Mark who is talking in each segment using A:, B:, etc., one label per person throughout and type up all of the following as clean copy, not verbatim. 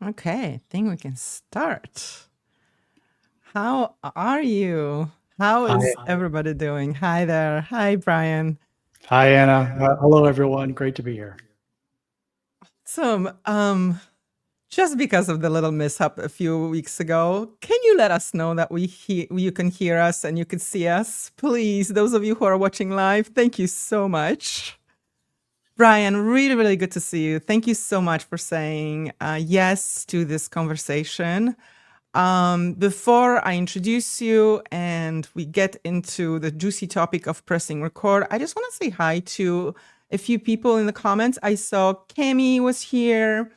A: Okay, I think we can start. How are you? How is everybody doing? Hi there. Hi, Brian.
B: Hi, Anna. Hello, everyone. Great to be here.
A: So, just because of the little mishap a few weeks ago, can you let us know that you can hear us and you can see us? Please, those of you who are watching live, thank you so much. Brian, really, really good to see you. Thank you so much for saying yes to this conversation. Before I introduce you and we get into the juicy topic of pressing record, I just want to say hi to a few people in the comments. I saw Cami was here.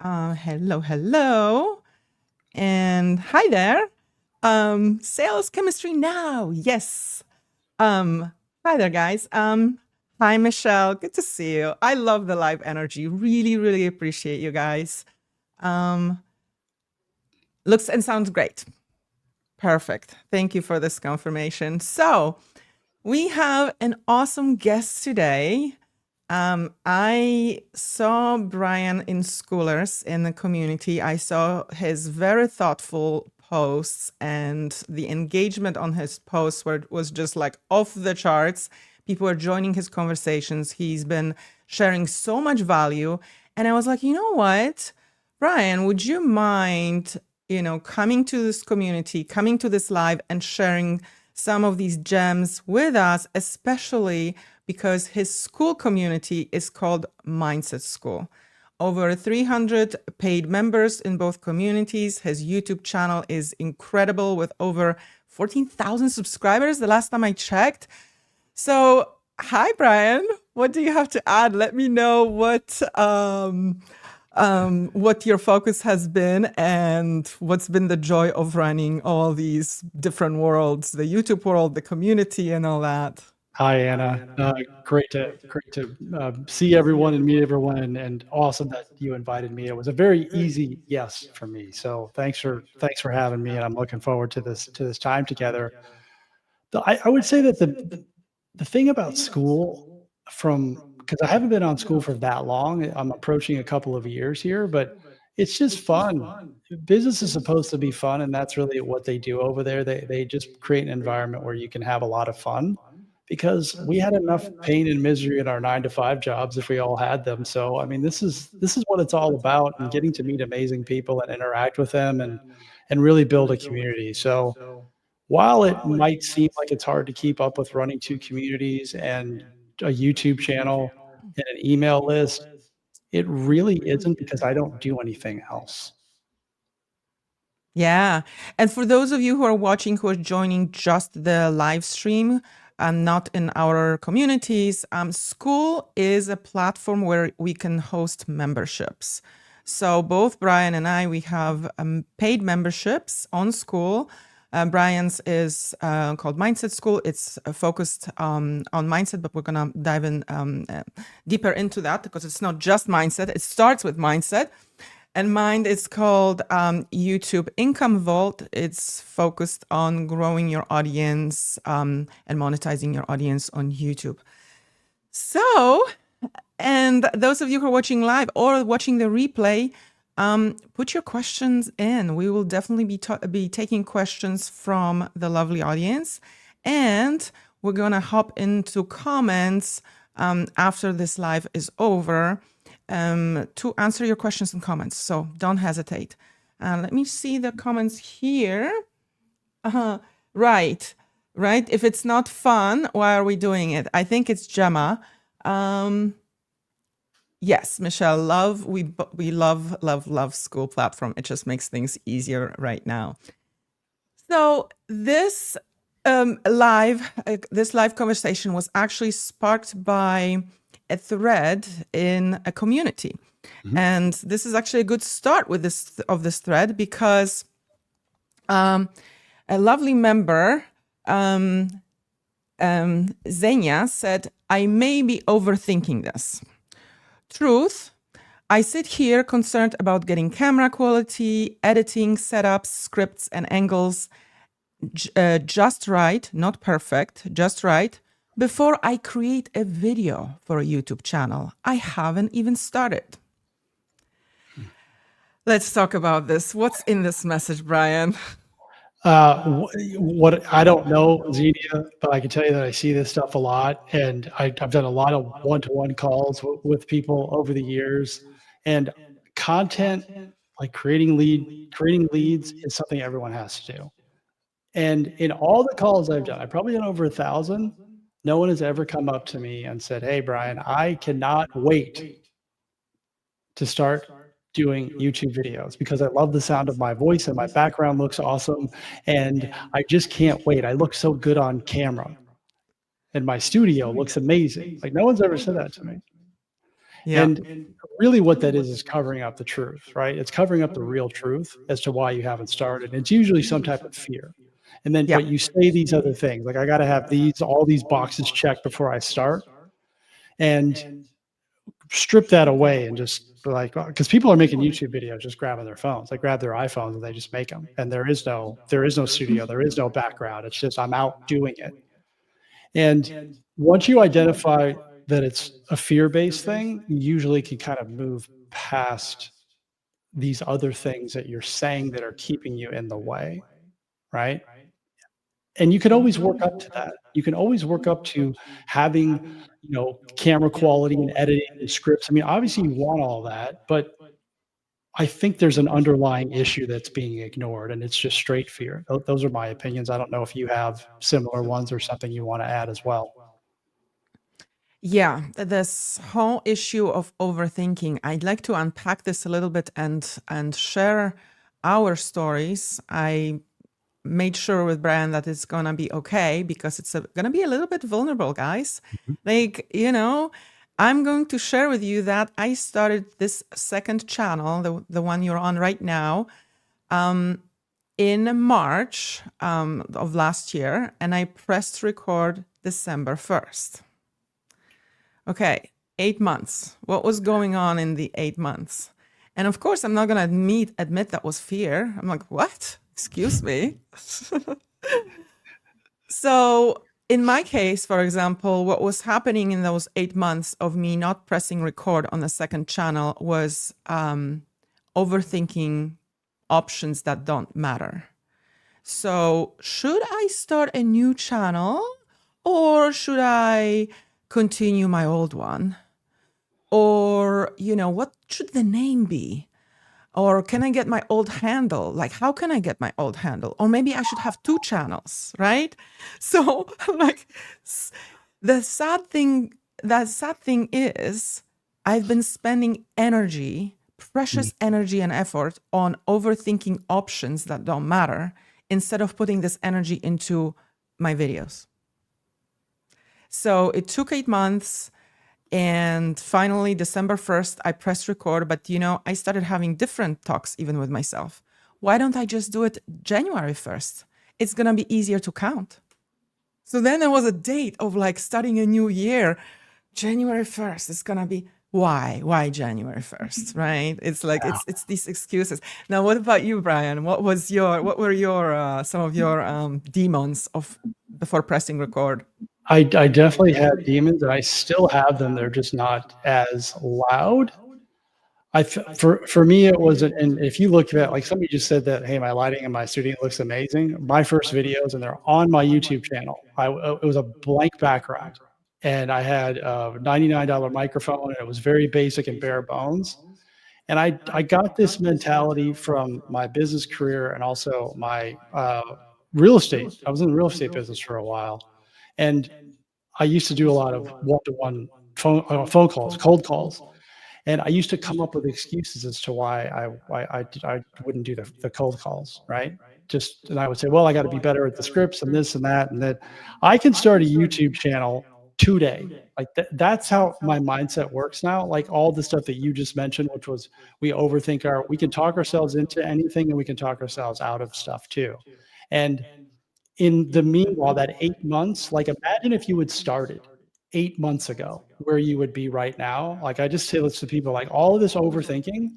A: Hello, hello. And hi there. Sales chemistry now. Yes. Hi there, guys. Hi, Michelle. Good to see you. I love the live energy. Really, really appreciate you guys. Looks and sounds great. Perfect. Thank you for this confirmation. So we have an awesome guest today. I saw Brian in Schoolers in the community. I saw his very thoughtful posts and the engagement on his posts was just like off the charts. People are joining his conversations. He's been sharing so much value. And I was like, you know what, Brian, would you mind, coming to this community, coming to this live and sharing some of these gems with us, especially because his school community is called Mindset School. Over 300 paid members in both communities. His YouTube channel is incredible with over 14,000 subscribers the last time I checked. So, hi, Brian. What do you have to add? Let me know what your focus has been and what's been the joy of running all these different worlds, the YouTube world, the community, and all that.
B: Hi, Anna. Great to see everyone and meet everyone, and awesome that you invited me. It was a very easy yes for me. So thanks for having me, and I'm looking forward to this time together. I would say that the thing about school, because I haven't been on school for that long. I'm approaching a couple of years here, but it's just fun. Business is supposed to be fun, and that's really what they do over there. They just create an environment where you can have a lot of fun, because we had enough pain and misery in our 9-to-5 jobs if we all had them. So, I mean, this is what it's all about, and getting to meet amazing people and interact with them and really build a community. So while it might seem like it's hard to keep up with running 2 communities and a YouTube channel and an email list, it really isn't, because I don't do anything else.
A: Yeah. And for those of you who are watching, who are joining just the live stream and not in our communities, School is a platform where we can host memberships. So both Brian and I, we have paid memberships on School. Brian's is called Mindset School. It's focused on mindset, but we're going to dive in deeper into that because it's not just mindset. It starts with mindset. And mine is called YouTube Income Vault. It's focused on growing your audience and monetizing your audience on YouTube. So, and those of you who are watching live or watching the replay, put your questions in. We will definitely be taking questions from the lovely audience. And we're going to hop into comments after this live is over to answer your questions and comments. So don't hesitate. Let me see the comments here. Right. If it's not fun, why are we doing it? I think it's Gemma. Yes, Michelle, we love School platform. It just makes things easier right now. So this live conversation was actually sparked by a thread in a community. And this is actually a good start with this thread because a lovely member, Zenia, said, I may be overthinking this. Truth, I sit here concerned about getting camera quality, editing, setups, scripts, and angles just right, not perfect, just right, before I create a video for a YouTube channel. I haven't even started. Let's talk about this. What's in this message, Brian?
B: What I don't know, Xenia, but I can tell you that I see this stuff a lot, and I've done a lot of one-to-one calls with people over the years, and content like creating leads is something everyone has to do. And in all the calls I've done, I've probably done over 1,000. No one has ever come up to me and said, "Hey, Brian, I cannot wait to start doing YouTube videos because I love the sound of my voice and my background looks awesome. And I just can't wait. I look so good on camera and my studio looks amazing." Like no one's ever said that to me.
A: Yeah.
B: And really what that is covering up the truth, right? It's covering up the real truth as to why you haven't started. It's usually some type of fear. And then,
A: Yeah.
B: but you say these other things, like I got to have all these boxes checked before I start. And strip that away and just like, because people are making YouTube videos just grabbing their phones, like grab their iPhones and they just make them. And there is no studio, there is no background. It's just I'm out doing it. And once you identify that it's a fear-based thing, you usually can kind of move past these other things that you're saying that are keeping you in the way, right? And you can always work up to that. You can always work up to having, camera quality and editing and scripts. I mean, obviously you want all that, but I think there's an underlying issue that's being ignored, and it's just straight fear. Those are my opinions. I don't know if you have similar ones or something you want to add as well.
A: Yeah, this whole issue of overthinking, I'd like to unpack this a little bit and share our stories. I made sure with Brian that it's gonna be okay because it's gonna be a little bit vulnerable, guys. Like, I'm going to share with you that I started this second channel, the one you're on right now, in March of last year, and I pressed record December 1st. Okay, 8 months. What was going on in the 8 months? And of course, I'm not going to admit that was fear. I'm like, what? Excuse me. So in my case, for example, what was happening in those 8 months of me not pressing record on the second channel was overthinking options that don't matter. So should I start a new channel or should I continue my old one? Or, what should the name be? Or can I get my old handle? Like, how can I get my old handle? Or maybe I should have 2 channels, right? So, like, the sad thing is I've been spending energy precious energy and effort on overthinking options that don't matter instead of putting this energy into my videos. So it took 8 months. And finally, December 1st, I pressed record. But, I started having different talks even with myself. Why don't I just do it January 1st? It's going to be easier to count. So then there was a date of like starting a new year. January 1st, it's going to be why January 1st, right? It's like, it's these excuses. Now, what about you, Brian? What were some of your demons before pressing record?
B: I definitely had demons, and I still have them. They're just not as loud. For me, it wasn't. And if you look at, like, somebody just said that, hey, my lighting in my studio looks amazing. My first videos, and they're on my YouTube channel. It was a blank background, and I had a $99 microphone, and it was very basic and bare bones. And I got this mentality from my business career and also my real estate. I was in the real estate business for a while, and I used to do a lot of one-to-one phone calls, cold calls. And I used to come up with excuses as to why I wouldn't do the cold calls, right? And I would say, well, I got to be better at the scripts and this and that. And that I can start a YouTube channel today. Like that's how my mindset works now. Like all the stuff that you just mentioned, which was we can talk ourselves into anything, and we can talk ourselves out of stuff too. And in the meanwhile, that 8 months, like imagine if you had started 8 months ago, where you would be right now. Like I just say this to people, like all of this overthinking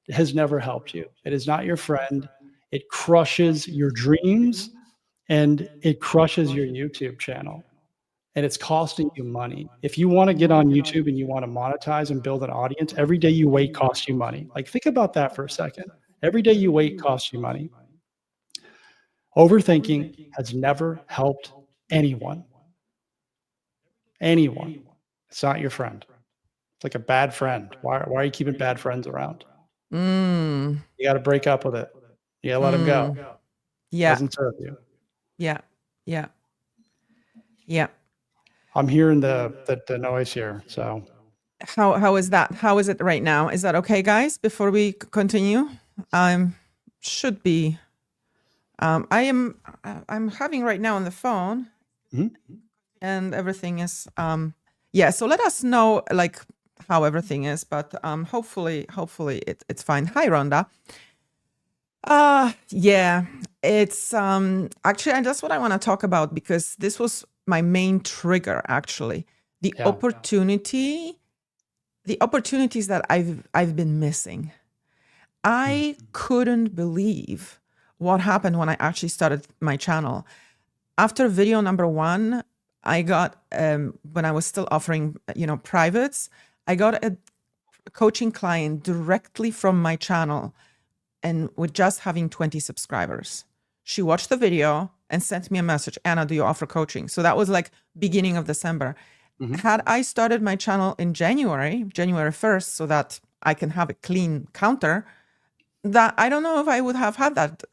B: has never helped you. It is not your friend. It crushes your dreams, and it crushes your YouTube channel, and it's costing you money. If you want to get on YouTube and you want to monetize and build an audience, every day you wait costs you money. Like think about that for a second. Every day you wait costs you money. Overthinking has never helped anyone. Anyone. It's not your friend. It's like a bad friend. Why are you keeping bad friends around? You got to break up with it. You got to let them go.
A: Yeah.
B: Doesn't serve you.
A: Yeah.
B: I'm hearing the noise here. So
A: how is that? How is it right now? Is that okay, guys? Before we continue, should be. I'm having right now on the phone, and everything is yeah. So let us know like how everything is, but hopefully it's fine. Hi, Rhonda. Yeah, it's actually that's what I want to talk about, because this was my main trigger actually. The opportunities that I've been missing. I couldn't believe what happened when I actually started my channel. After video number 1, I got when I was still offering privates, I got a coaching client directly from my channel, and with just having 20 subscribers. She watched the video and sent me a message, Anna, do you offer coaching? So that was like beginning of December. Had I started my channel in January 1st, so that I can have a clean counter, that I don't know if I would have had that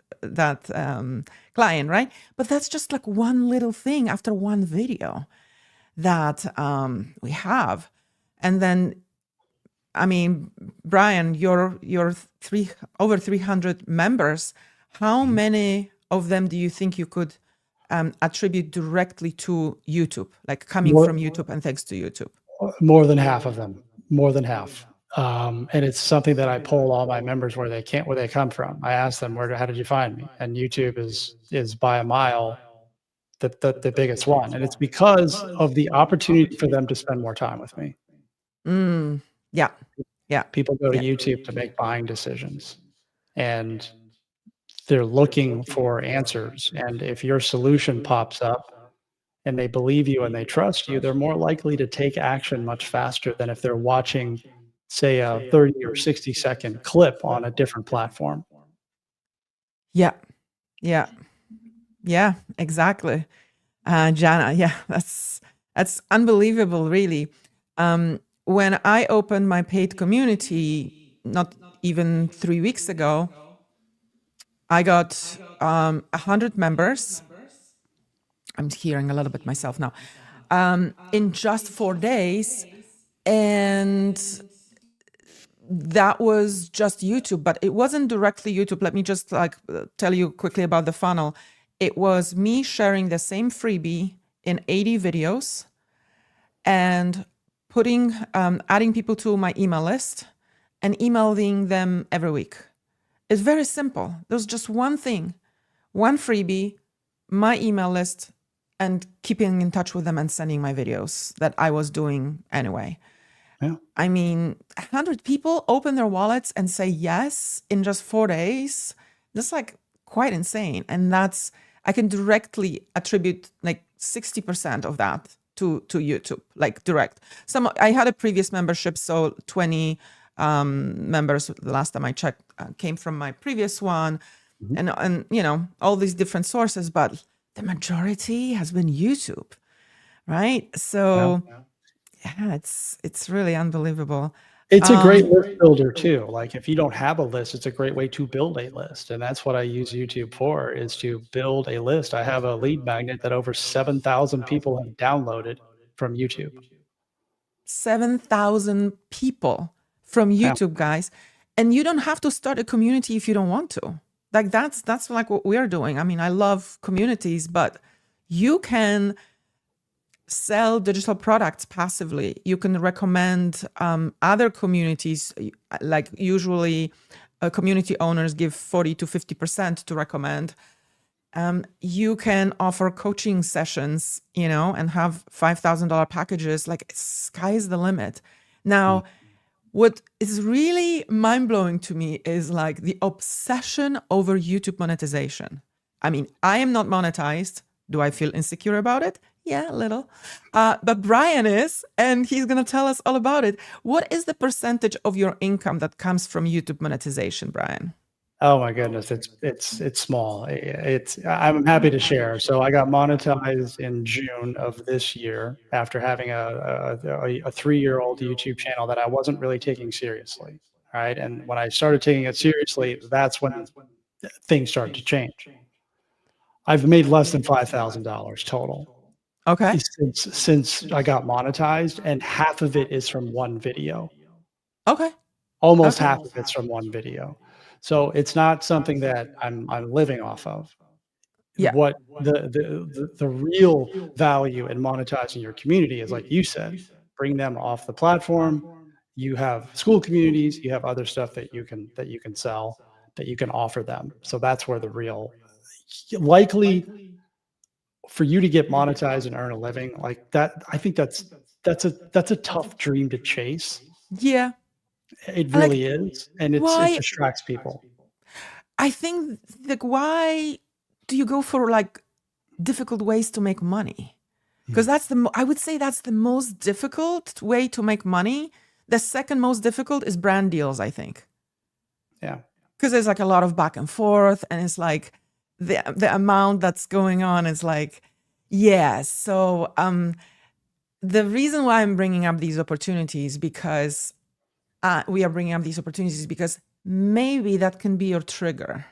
A: client, right? But that's just like one little thing after one video that we have. And then, I mean, Brian, your over 300 members, how many of them do you think you could attribute directly to YouTube, like coming from YouTube and thanks to YouTube?
B: More than half of them, more than half. And it's something that I poll all my members where they come from. I ask them, how did you find me? And YouTube is by a mile the biggest one. And it's because of the opportunity for them to spend more time with me.
A: Yeah.
B: People go to YouTube to make buying decisions, and they're looking for answers. And if your solution pops up and they believe you and they trust you, they're more likely to take action much faster than if they're watching, say, a 30 or 60-second clip on a different platform.
A: Yeah, exactly. Jana, yeah, that's unbelievable, really. When I opened my paid community, not even 3 weeks ago, I got 100 members. I'm hearing a little bit myself now. In just 4 days, and that was just YouTube, but it wasn't directly YouTube. Let me just tell you quickly about the funnel. It was me sharing the same freebie in 80 videos and putting, adding people to my email list and emailing them every week. It's very simple. There's just one thing, one freebie, my email list, and keeping in touch with them and sending my videos that I was doing anyway.
B: Yeah.
A: I mean, 100 people open their wallets and say yes in just 4 days. That's like quite insane. And I can directly attribute like 60% of that to YouTube, like direct. I had a previous membership, so 20 members the last time I checked came from my previous one, and you know, all these different sources, but the majority has been YouTube, right? So yeah, it's really unbelievable.
B: It's a great list builder too. Like if you don't have a list, it's a great way to build a list. And that's what I use YouTube for, is to build a list. I have a lead magnet that over 7,000 people have downloaded from YouTube.
A: 7,000 people from YouTube, guys. And you don't have to start a community if you don't want to. Like that's like what we're doing. I mean, I love communities, but you can sell digital products passively. You can recommend other communities. Like usually community owners give 40 to 50% to recommend. You can offer coaching sessions, you know, and have $5,000 packages. Like sky's the limit. Now, what is really mind-blowing to me is like the obsession over YouTube monetization. I mean, I am not monetized. Do I feel insecure about it? Yeah, a little. But Brian is, and he's going to tell us all about it. What is the percentage of your income that comes from YouTube monetization, Brian?
B: Oh my goodness, it's small. I'm happy to share. So I got monetized in June of this year after having a 3-year-old YouTube channel that I wasn't really taking seriously, right? And when I started taking it seriously, that's when things started to change. I've made less than $5,000 total.
A: Okay.
B: Since I got monetized, and half of it is from one video.
A: Okay.
B: Almost half of it's from one video. So it's not something that I'm living off of.
A: Yeah.
B: What the real value in monetizing your community is, like you said, bring them off the platform. You have school communities, you have other stuff that you can sell, that you can offer them. So that's where the real, likely for you to get monetized and earn a living like that. I think that's a tough dream to chase.
A: Yeah.
B: It really is, and it distracts people.
A: I think, like, why do you go for like difficult ways to make money? Because I would say that's the most difficult way to make money. The second most difficult is brand deals, I think.
B: Yeah.
A: Because there's like a lot of back and forth, and it's like the amount that's going on is like, yeah. So the reason why I'm bringing up these opportunities, because we are bringing up these opportunities because maybe that can be your trigger.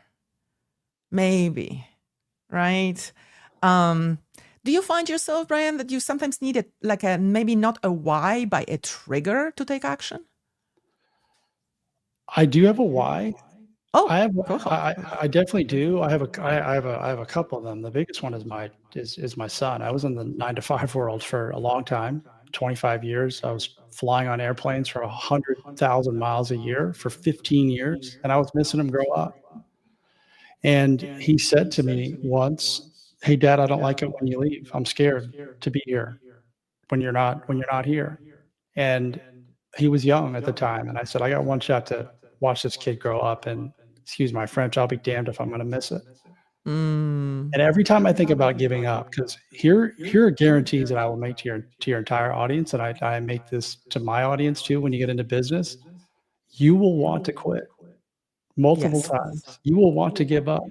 A: Maybe, right? Do you find yourself, Brian, that you sometimes need maybe not a why, but a trigger to take action?
B: I do have a why.
A: Oh,
B: I definitely do. I have a couple of them. The biggest one is my son. I was in the 9-to-5 world for a long time, 25 years. I was flying on airplanes for 100,000 miles a year for 15 years, and I was missing him grow up. And he said to me once, "Hey, Dad, I don't like it when you leave. I'm scared to be here when you're not here." And he was young at the time, and I said, "I got one shot to watch this kid grow up, and excuse my French, I'll be damned if I'm going to miss it." And every time I think about giving up, because here are guarantees that I will make to your entire audience, and I make this to my audience too. When you get into business, you will want to quit multiple times. You will want to give up.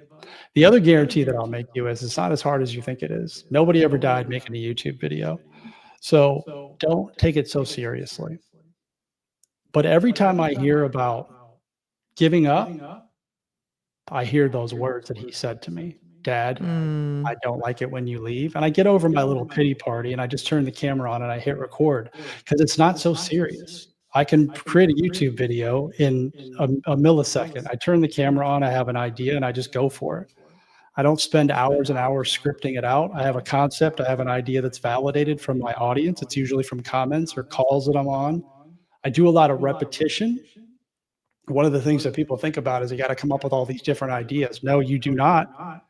B: The other guarantee that I'll make you is it's not as hard as you think it is. Nobody ever died making a YouTube video. So don't take it so seriously. But every time I hear about giving up, I hear those words that he said to me, "Dad, I don't like it when you leave." And I get over my little pity party and I just turn the camera on and I hit record, because it's not so serious. I can create a YouTube video in a millisecond. I turn the camera on, I have an idea, and I just go for it. I don't spend hours and hours scripting it out. I have a concept, I have an idea that's validated from my audience. It's usually from comments or calls that I'm on. I do a lot of repetition. One of the things that people think about is you got to come up with all these different ideas. No, you do not.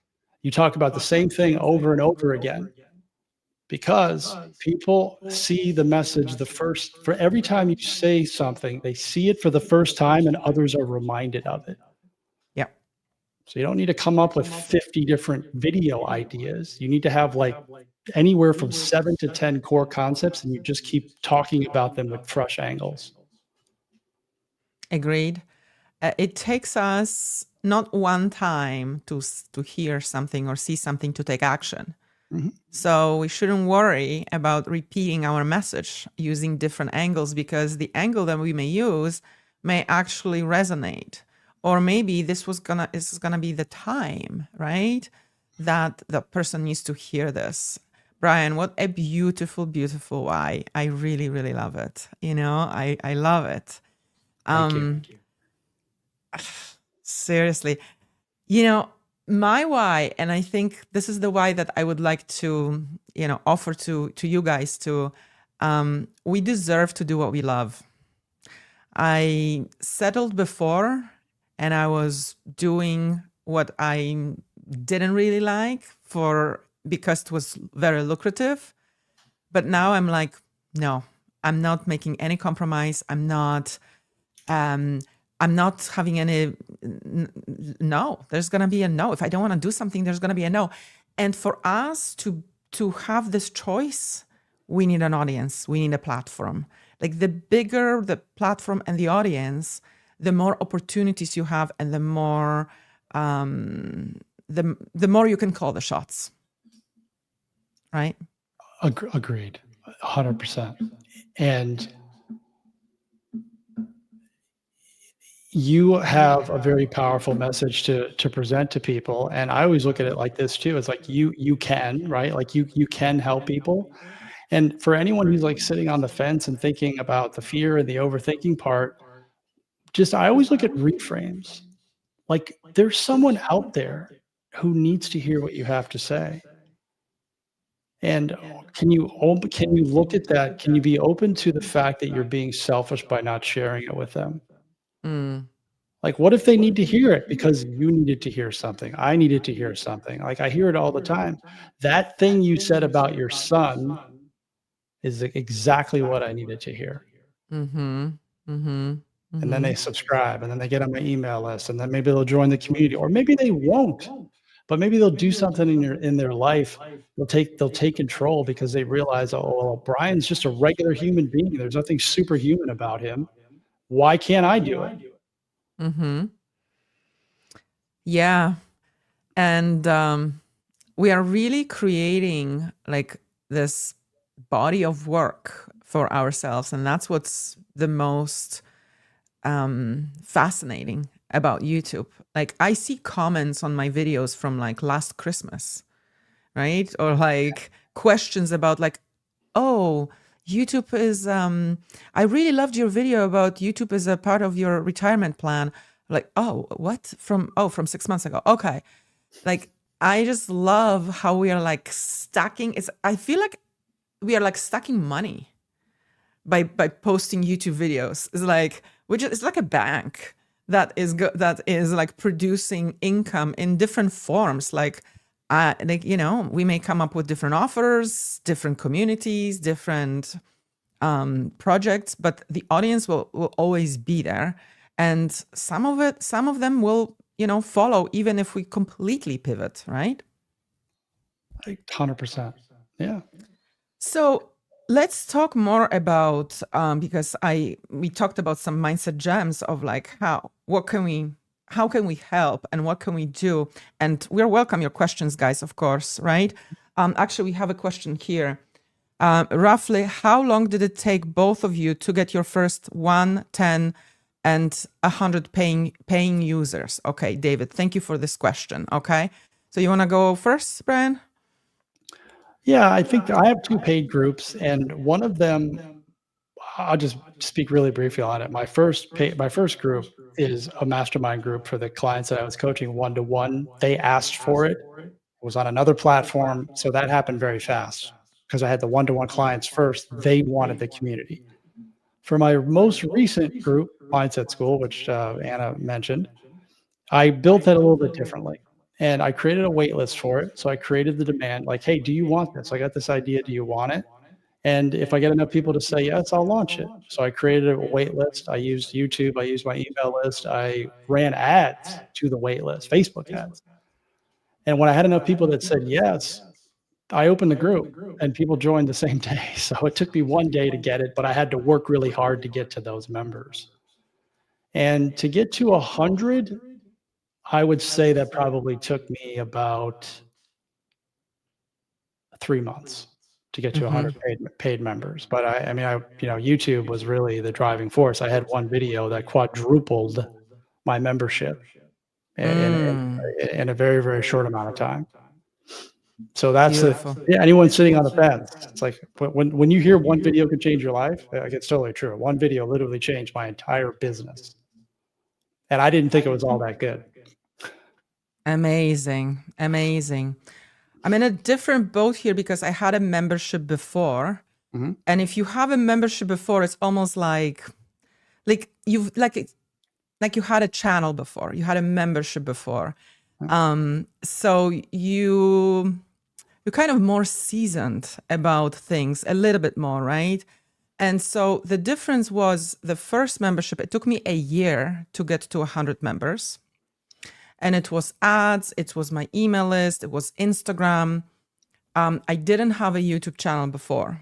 B: You talk about the same thing over and over again, because people see the message the first, for every time you say something, they see it for the first time and others are reminded of it.
A: Yeah.
B: So you don't need to come up with 50 different video ideas. You need to have like anywhere from 7 to 10 core concepts, and you just keep talking about them with fresh angles.
A: Agreed. It takes us not one time to hear something or see something to take action. So we shouldn't worry about repeating our message using different angles, because the angle that we may use may actually resonate. Or maybe this is gonna be the time, right? That the person needs to hear this. Brian, what a beautiful, beautiful why. I really, really love it. You know, I love it.
B: Thank you.
A: Seriously. You know, my why, and I think this is the why that I would like to, you know, offer to you guys too. We deserve to do what we love. I settled before and I was doing what I didn't really like because it was very lucrative. But now I'm like, no, I'm not making any compromise. I'm not having any, no, there's going to be a no. If I don't want to do something, there's going to be a no. And for us to have this choice, we need an audience. We need a platform. Like the bigger the platform and the audience, the more opportunities you have and the more you can call the shots. Right?
B: Agreed. 100%. And you have a very powerful message to present to people. And I always look at it like this too. It's like you can, right? Like you can help people. And for anyone who's like sitting on the fence and thinking about the fear and the overthinking part, I always look at reframes. Like there's someone out there who needs to hear what you have to say. And can you look at that? Can you be open to the fact that you're being selfish by not sharing it with them? Like, what if they need to hear it because you needed to hear something? I needed to hear something. Like, I hear it all the time. That thing you said about your son is exactly what I needed to hear. And then they subscribe, and then they get on my email list, and then maybe they'll join the community, or maybe they won't. But maybe they'll do something in their life. They'll take control because they realize, oh, well, Brian's just a regular human being. There's nothing superhuman about him. Why can't I do it?
A: Yeah. And we are really creating like this body of work for ourselves. And that's what's the most fascinating about YouTube. Like I see comments on my videos from like last Christmas, right? Or like questions about like, oh, YouTube is, I really loved your video about YouTube as a part of your retirement plan. Like, oh, what? From 6 months ago. Okay. Like, I just love how we are like stacking. I feel like we are like stacking money by posting YouTube videos. It's like, it's like a bank that is like producing income in different forms. Like, you know, we may come up with different offers, different communities, different projects, but the audience will always be there. And some of them will, you know, follow even if we completely pivot, right?
B: 100%. Yeah.
A: So let's talk more about, because we talked about some mindset gems of like how can we help and what can we do? And we're welcome your questions, guys, of course, right? Actually, we have a question here. Roughly, how long did it take both of you to get your first 1, 10, and 100 paying users? Okay, David, thank you for this question. Okay, so you want to go first, Brian?
B: Yeah, I think I have 2 paid groups, and one of them, I'll just speak really briefly on it. My first group is a mastermind group for the clients that I was coaching one-to-one. They asked for it. It was on another platform, so that happened very fast because I had the one-to-one clients first. They wanted the community. For my most recent group, Mindset School, which Anna mentioned, I built that a little bit differently. And I created a wait list for it. So I created the demand like, hey, do you want this? I got this idea. Do you want it? And if I get enough people to say yes, I'll launch it. So I created a wait list. I used YouTube. I used my email list. I ran ads to the wait list, Facebook ads. And when I had enough people that said yes, I opened the group and people joined the same day. So it took me one day to get it, but I had to work really hard to get to those members. And to get to 100, I would say that probably took me about 3 months to get to 100 paid members. But I mean, YouTube was really the driving force. I had one video that quadrupled my membership in a very, very short amount of time. So that's anyone sitting on the fence. It's like when you hear one video can change your life, like it's totally true. One video literally changed my entire business. And I didn't think it was all that good.
A: Amazing. Amazing. I'm in a different boat here because I had a membership before. And if you have a membership before, it's almost like you had a channel before, you had a membership before. So you're kind of more seasoned about things a little bit more, right? And so the difference was the first membership, it took me a year to get to 100 members. And it was ads, it was my email list, it was Instagram. I didn't have a YouTube channel before.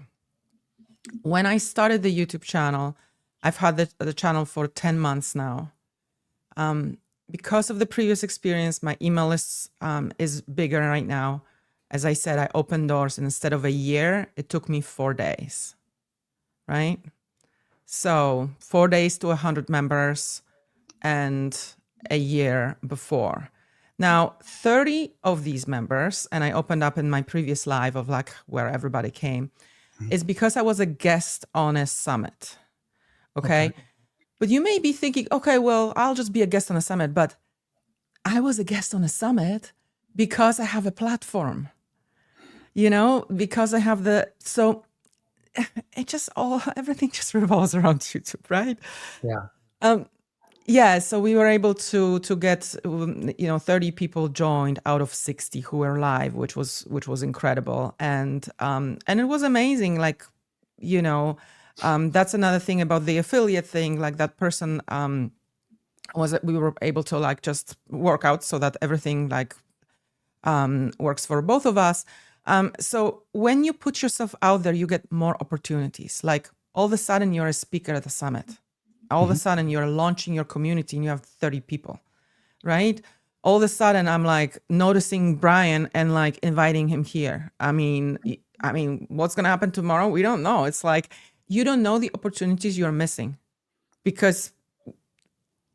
A: When I started the YouTube channel, I've had the channel for 10 months now. Because of the previous experience, my email list is bigger right now. As I said, I opened doors, and instead of a year, it took me 4 days, right? So 4 days to 100 members and a year before. Now, 30 of these members, and I opened up in my previous live of like where everybody came, is because I was a guest on a summit. Okay. But you may be thinking, okay, well, I'll just be a guest on a summit. But I was a guest on a summit because I have a platform, because I have so it just everything just revolves around YouTube, right?
B: Yeah.
A: Yeah, so we were able to get 30 people joined out of 60 who were live, which was incredible, and it was amazing. Like, that's another thing about the affiliate thing. Like that person we were able to like just work out so that everything like works for both of us. So when you put yourself out there, you get more opportunities. Like all of a sudden you're a speaker at the summit. All of a sudden you're launching your community and you have 30 people, right? All of a sudden I'm like noticing Brian and like inviting him here. I mean, what's going to happen tomorrow? We don't know. It's like, you don't know the opportunities you're missing because,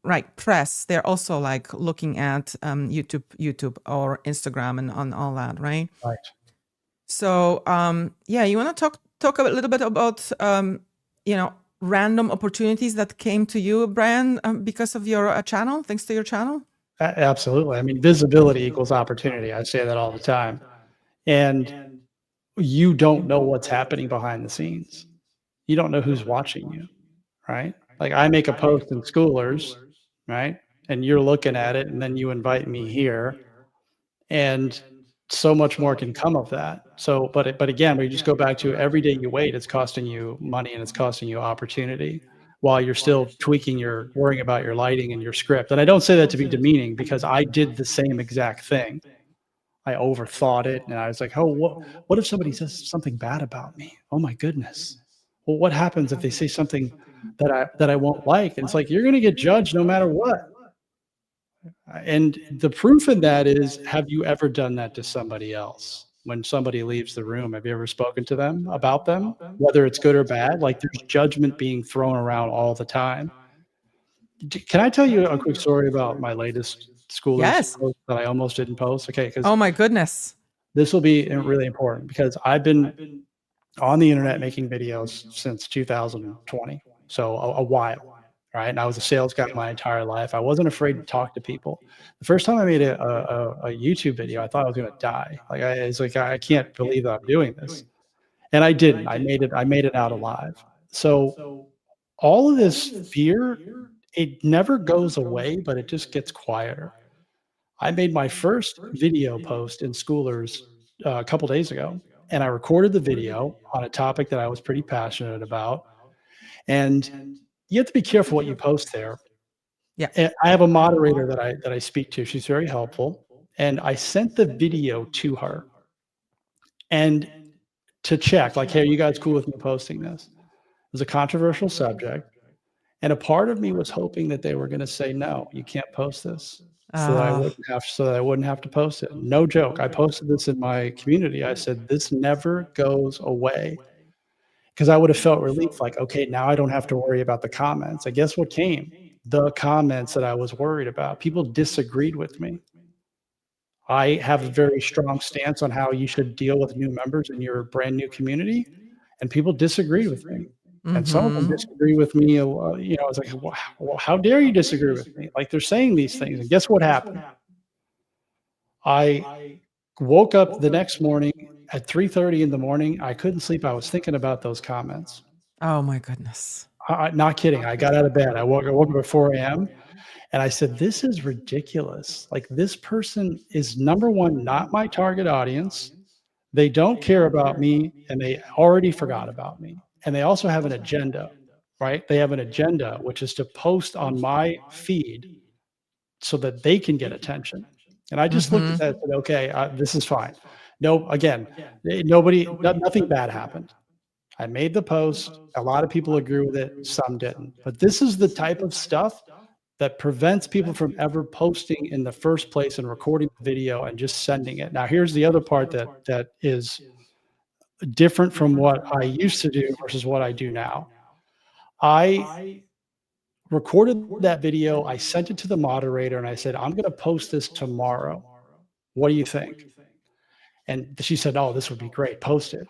A: right, press, they're also like looking at YouTube or Instagram and on all that, right?
B: Right.
A: So, you want to talk a little bit about, random opportunities that came to you, Brian, because of your channel, thanks to your channel?
B: Absolutely. I mean, visibility equals opportunity. I say that all the time. And you don't know what's happening behind the scenes. You don't know who's watching you, right? Like I make a post in Schoolers, right? And you're looking at it and then you invite me here. And so much more can come of that. So, but again, we just go back to every day you wait, it's costing you money and it's costing you opportunity while you're still worrying about your lighting and your script. And I don't say that to be demeaning because I did the same exact thing. I overthought it and I was like, oh, what if somebody says something bad about me? Oh my goodness. Well, what happens if they say something that I won't like? And it's like, you're going to get judged no matter what. And the proof in that is, have you ever done that to somebody else? When somebody leaves the room, have you ever spoken to them about them, whether it's good or bad? Like there's judgment being thrown around all the time. Can I tell you a quick story about my latest Schoolers post that I almost didn't post? Okay.
A: Oh my goodness.
B: This will be really important because I've been on the internet making videos since 2020. So a while, right? And I was a sales guy my entire life. I wasn't afraid to talk to people. The first time I made a YouTube video, I thought I was going to die. It's like, I can't believe that I'm doing this. And I didn't. I made it out alive. So all of this fear, it never goes away, but it just gets quieter. I made my first video post in Schoolers a couple days ago, and I recorded the video on a topic that I was pretty passionate about. And you have to be careful what you post there.
A: Yeah.
B: And I have a moderator that I speak to. She's very helpful, and I sent the video to her and to check, like, hey, are you guys cool with me posting this? It was a controversial subject. And a part of me was hoping that they were going to say, no, you can't post this, so that I wouldn't have to post it. No joke. I posted this in my community. I said, this never goes away, because I would have felt relief. Like, okay, now I don't have to worry about the comments. And guess what came? The comments that I was worried about. People disagreed with me. I have a very strong stance on how you should deal with new members in your brand new community, and people disagreed with me. And some of them disagree with me. It's like, well, how dare you disagree with me? Like, they're saying these things. And guess what happened? I woke up the next morning at 3:30 in the morning. I couldn't sleep. I was thinking about those comments.
A: Oh my goodness.
B: Not kidding. I got out of bed. I woke up at 4 a.m. and I said, this is ridiculous. Like, this person is, number one, not my target audience. They don't care about me, and they already forgot about me. And they also have an agenda, right? They have an agenda, which is to post on my feed so that they can get attention. And I just looked at that and said, okay, this is fine. No, again, nothing bad happened. I made the post. A lot of people agree with it. Some didn't. But this is the type of stuff that prevents people from ever posting in the first place and recording the video and just sending it. Now, here's the other part that is different from what I used to do versus what I do now. I recorded that video. I sent it to the moderator and I said, I'm going to post this tomorrow. What do you think? And she said, oh, this would be great. Post it.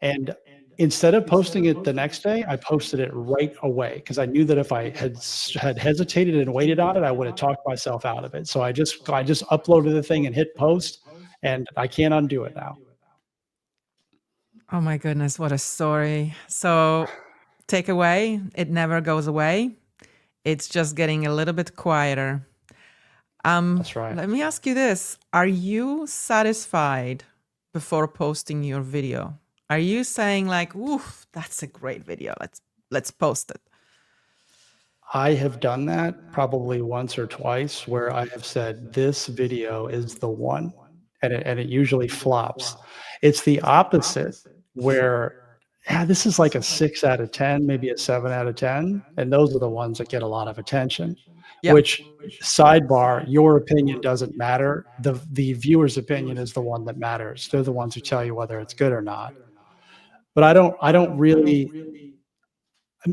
B: And instead of posting it the next day, I posted it right away, because I knew that if I had hesitated and waited on it, I would have talked myself out of it. So I just uploaded the thing and hit post, and I can't undo it now.
A: Oh my goodness, what a story. So takeaway, it never goes away. It's just getting a little bit quieter.
B: That's right.
A: Let me ask you this. Are you satisfied before posting your video? Are you saying like, oof, that's a great video. Let's post it?
B: I have done that probably once or twice, where I have said, this video is the one, and it usually flops. It's the opposite, where this is like a 6 out of 10, maybe a 7 out of 10. And those are the ones that get a lot of attention, which, sidebar, your opinion doesn't matter. The viewer's opinion is the one that matters. They're the ones who tell you whether it's good or not. But I don't really,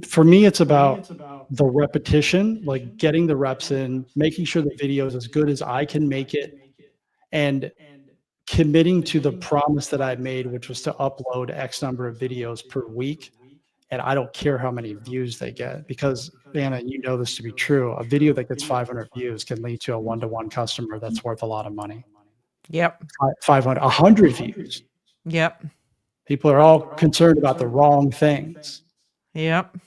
B: for me, it's about the repetition, like getting the reps in, making sure the video is as good as I can make it, and committing to the promise that I made, which was to upload X number of videos per week. And I don't care how many views they get, because, Anna, you know this to be true. A video that gets 500 views can lead to a one-to-one customer that's worth a lot of money.
A: Yep.
B: 100 views.
A: Yep.
B: People are all concerned about the wrong things.
A: Yep.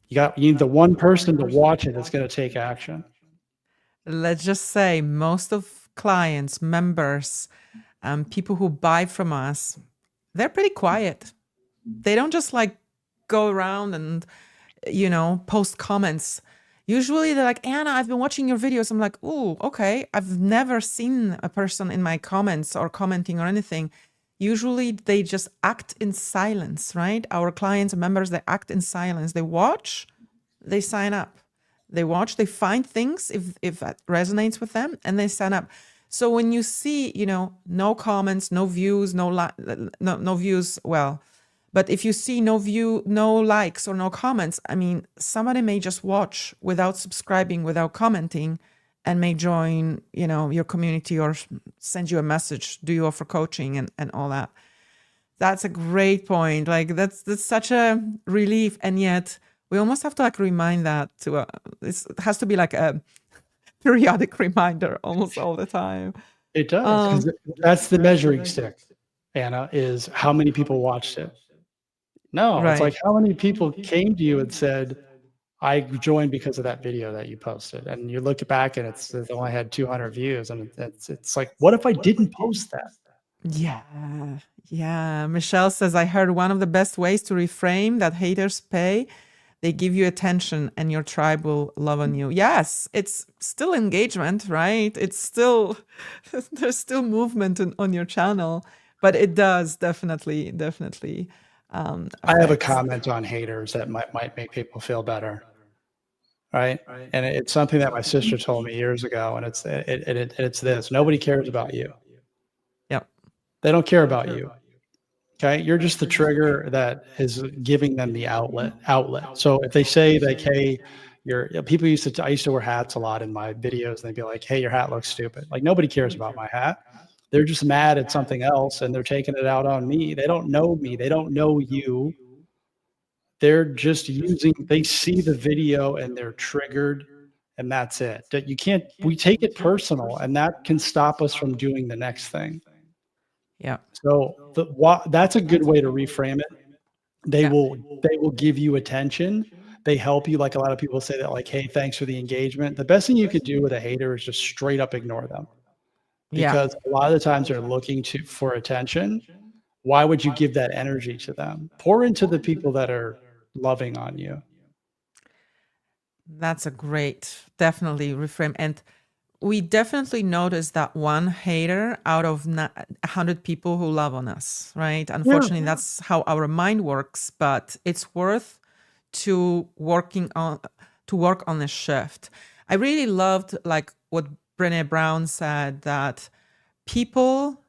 B: You need the one person to watch it that's going to take action.
A: Let's just say most of clients, members, people who buy from us, they're pretty quiet. They don't just like go around and, post comments. Usually they're like, Anna, I've been watching your videos. I'm like, oh, okay. I've never seen a person in my comments or commenting or anything. Usually they just act in silence, right? Our clients and members, they act in silence. They watch, they sign up. They watch, they find things if that resonates with them, and they sign up. So when you see, no comments, no views, no views, well, but if you see no likes or no comments, I mean, somebody may just watch without subscribing, without commenting, and may join, your community or send you a message, do you offer coaching and all that. That's a great point. Like that's such a relief, and yet we almost have to like remind that to it has to be like a periodic reminder almost all the time.
B: It does, because
A: Um,
B: that's the measuring stick, Anna, is how many people watched it. No, it's
A: right.
B: like how many people came to you and said, I joined because of that video that you posted, and you look back and it's only had 200 views, and it's like, what if I didn't post that?
A: Yeah. Yeah. Michelle says, I heard one of the best ways to reframe that haters pay. They give you attention and your tribe will love on you. Yes, it's still engagement, right? It's still, there's still movement on your channel, but it does definitely
B: I have a
A: affect.
B: comment on haters that might make people feel better, right? And it's something that my sister told me years ago, and it's this: nobody cares about you.
A: Yeah.
B: They don't care about you. Okay, you're just the trigger that is giving them the outlet. So if they say like, hey, people I used to wear hats a lot in my videos, and they'd be like, hey, your hat looks stupid. Like, nobody cares about my hat. They're just mad at something else and they're taking it out on me. They don't know me. They don't know you. They're just they see the video and they're triggered, and that's it. That you can't, we take it personal, and that can stop us from doing the next thing.
A: Yeah.
B: So that's a good way to reframe it. They
A: Yeah.
B: will give you attention. They help you. Like, a lot of people say that, like, hey, thanks for the engagement. The best thing you could do with a hater is just straight up ignore them,
A: Yeah.
B: because a lot of the times they're looking for attention. Why would you give that energy to them? Pour into the people that are loving on you.
A: That's a great, definitely reframe. And we definitely notice that one hater out of 100 people who love on us, right?
B: Yeah.
A: Unfortunately, that's how our mind works, but it's worth to working on to work on the shift. I really loved like what Brené Brown said, that people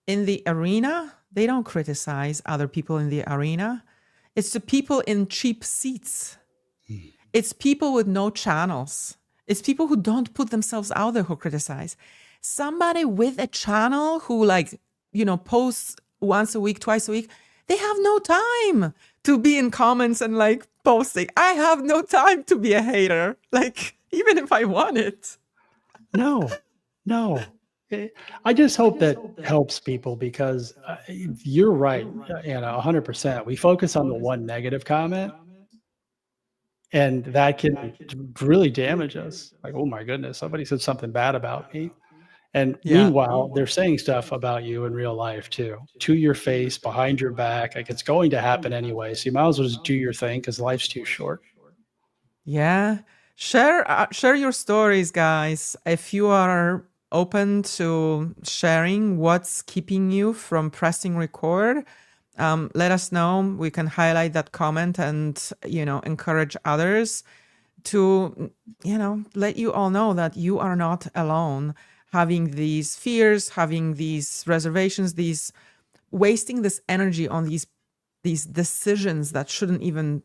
A: in the arena, they don't criticize other people in the arena. It's the people in cheap seats. It's people with no channels. It's people who don't put themselves out there who criticize. Somebody with a channel who, like, posts once a week, twice a week, they have no time to be in comments and like posting. I have no time to be a hater, like, even if I want it.
B: No, no. I just hope that helps people, because you're right, Anna, 100%. We focus on the one negative comment, and that can really damage us. Like, oh my goodness, somebody said something bad about me. And
A: Yeah.
B: meanwhile, they're saying stuff about you in real life too, to your face, behind your back. Like, it's going to happen anyway. So you might as well just do your thing, because life's too short.
A: Yeah. Share your stories, guys. If you are open to sharing what's keeping you from pressing record, let us know. We can highlight that comment and, encourage others to, let you all know that you are not alone having these fears, having these reservations, these wasting this energy on these decisions that shouldn't even,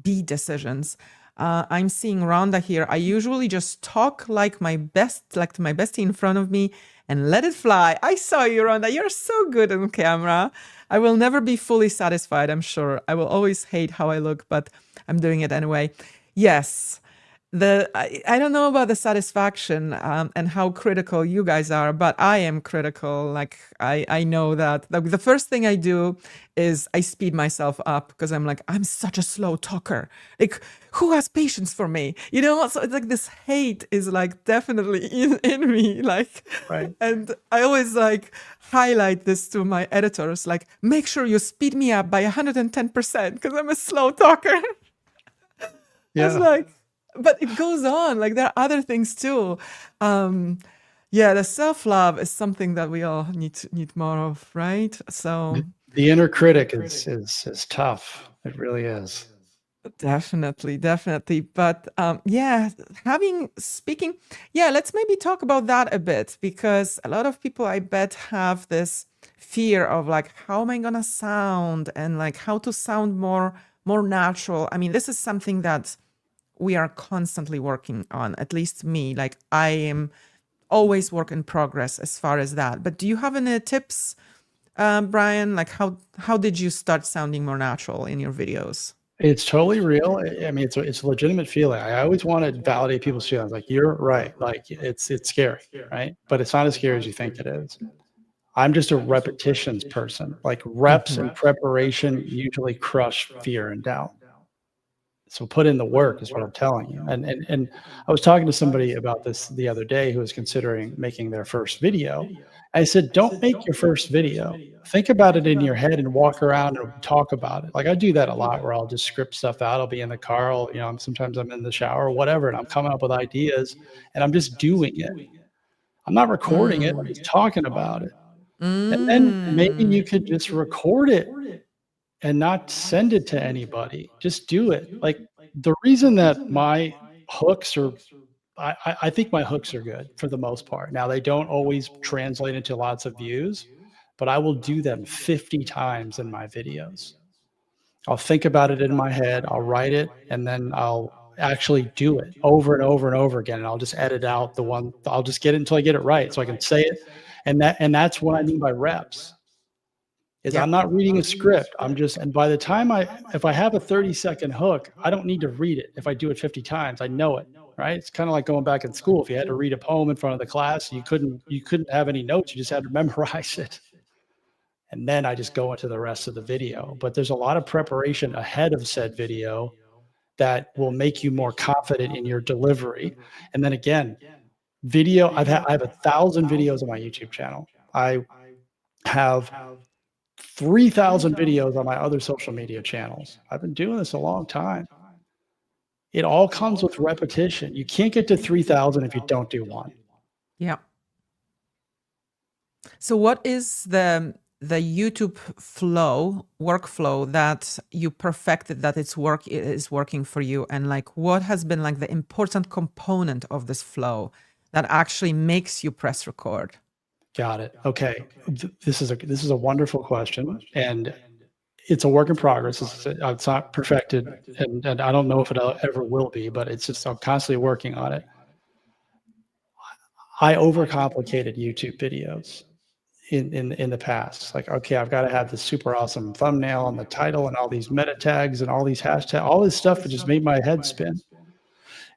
A: be decisions. I'm seeing Rhonda here. I usually just talk like my bestie in front of me and let it fly. I saw you, Rhonda. You're so good on camera. I will never be fully satisfied, I'm sure. I will always hate how I look, but I'm doing it anyway. Yes. I don't know about the satisfaction and how critical you guys are, but I am critical. Like, I know that the first thing I do is I speed myself up, because I'm like, I'm such a slow talker. Like, who has patience for me? So it's like this hate is like definitely in me. Like,
B: Right.
A: and I always like highlight this to my editors, like, make sure you speed me up by 110% because I'm a slow talker. It's
B: Yeah.
A: like, but it goes on. Like, there are other things too. Yeah, the self-love is something that we all need more of, right? So
B: The inner critic is tough. It really is.
A: definitely. But yeah, speaking, yeah, let's maybe talk about that a bit, because a lot of people, I bet, have this fear of like, how am I gonna sound, and like how to sound more natural. I mean, this is something that we are constantly working on, at least me. Like, I am always work in progress as far as that. But do you have any tips Brian? Like how did you start sounding more natural in your videos?
B: It's totally real. I mean, it's a legitimate feeling. I always want to validate people's feelings. Like, you're right. Like, it's scary, right? But it's not as scary as you think it is. I'm just a repetitions person. Like, reps and preparation usually crush fear and doubt. So put in the work is what I'm telling you. And I was talking to somebody about this the other day who was considering making their first video. I said, don't make your first video. Think about it in your head and walk around and talk about it. Like, I do that a lot where I'll just script stuff out. I'll be in the car, sometimes I'm in the shower or whatever, and I'm coming up with ideas and I'm just doing it. I'm not recording it. I'm just talking about it. And then maybe you could just record it and not send it to anybody. Just do it. Like, the reason that my hooks are, I think my hooks are good for the most part. Now, they don't always translate into lots of views, but I will do them 50 times in my videos. I'll think about it in my head, I'll write it, and then I'll actually do it over and over and over again. And I'll just edit out the one, I'll just get it until I get it right so I can say it. And that's what I mean by reps. Is I'm not reading a script. And by the time if I have a 30-second hook, I don't need to read it. If I do it 50 times, I know it, right? It's kind of like going back in school. If you had to read a poem in front of the class, you couldn't have any notes. You just had to memorize it. And then I just go into the rest of the video. But there's a lot of preparation ahead of said video that will make you more confident in your delivery. And then again, video, I have 1,000 videos on my YouTube channel. I have 3,000 videos on my other social media channels. I've been doing this a long time. It all comes with repetition. You can't get to 3,000 if you don't do one.
A: Yeah. So what is the YouTube workflow that you perfected, that is working for you? And like, what has been like the important component of this flow that actually makes you press record?
B: Got it. Okay. This is a wonderful question, and it's a work in progress. It's not perfected, and I don't know if it ever will be, but it's just, I'm constantly working on it. I overcomplicated YouTube videos in the past. Like, okay, I've got to have this super awesome thumbnail and the title and all these meta tags and all these hashtags, all this stuff that just made my head spin.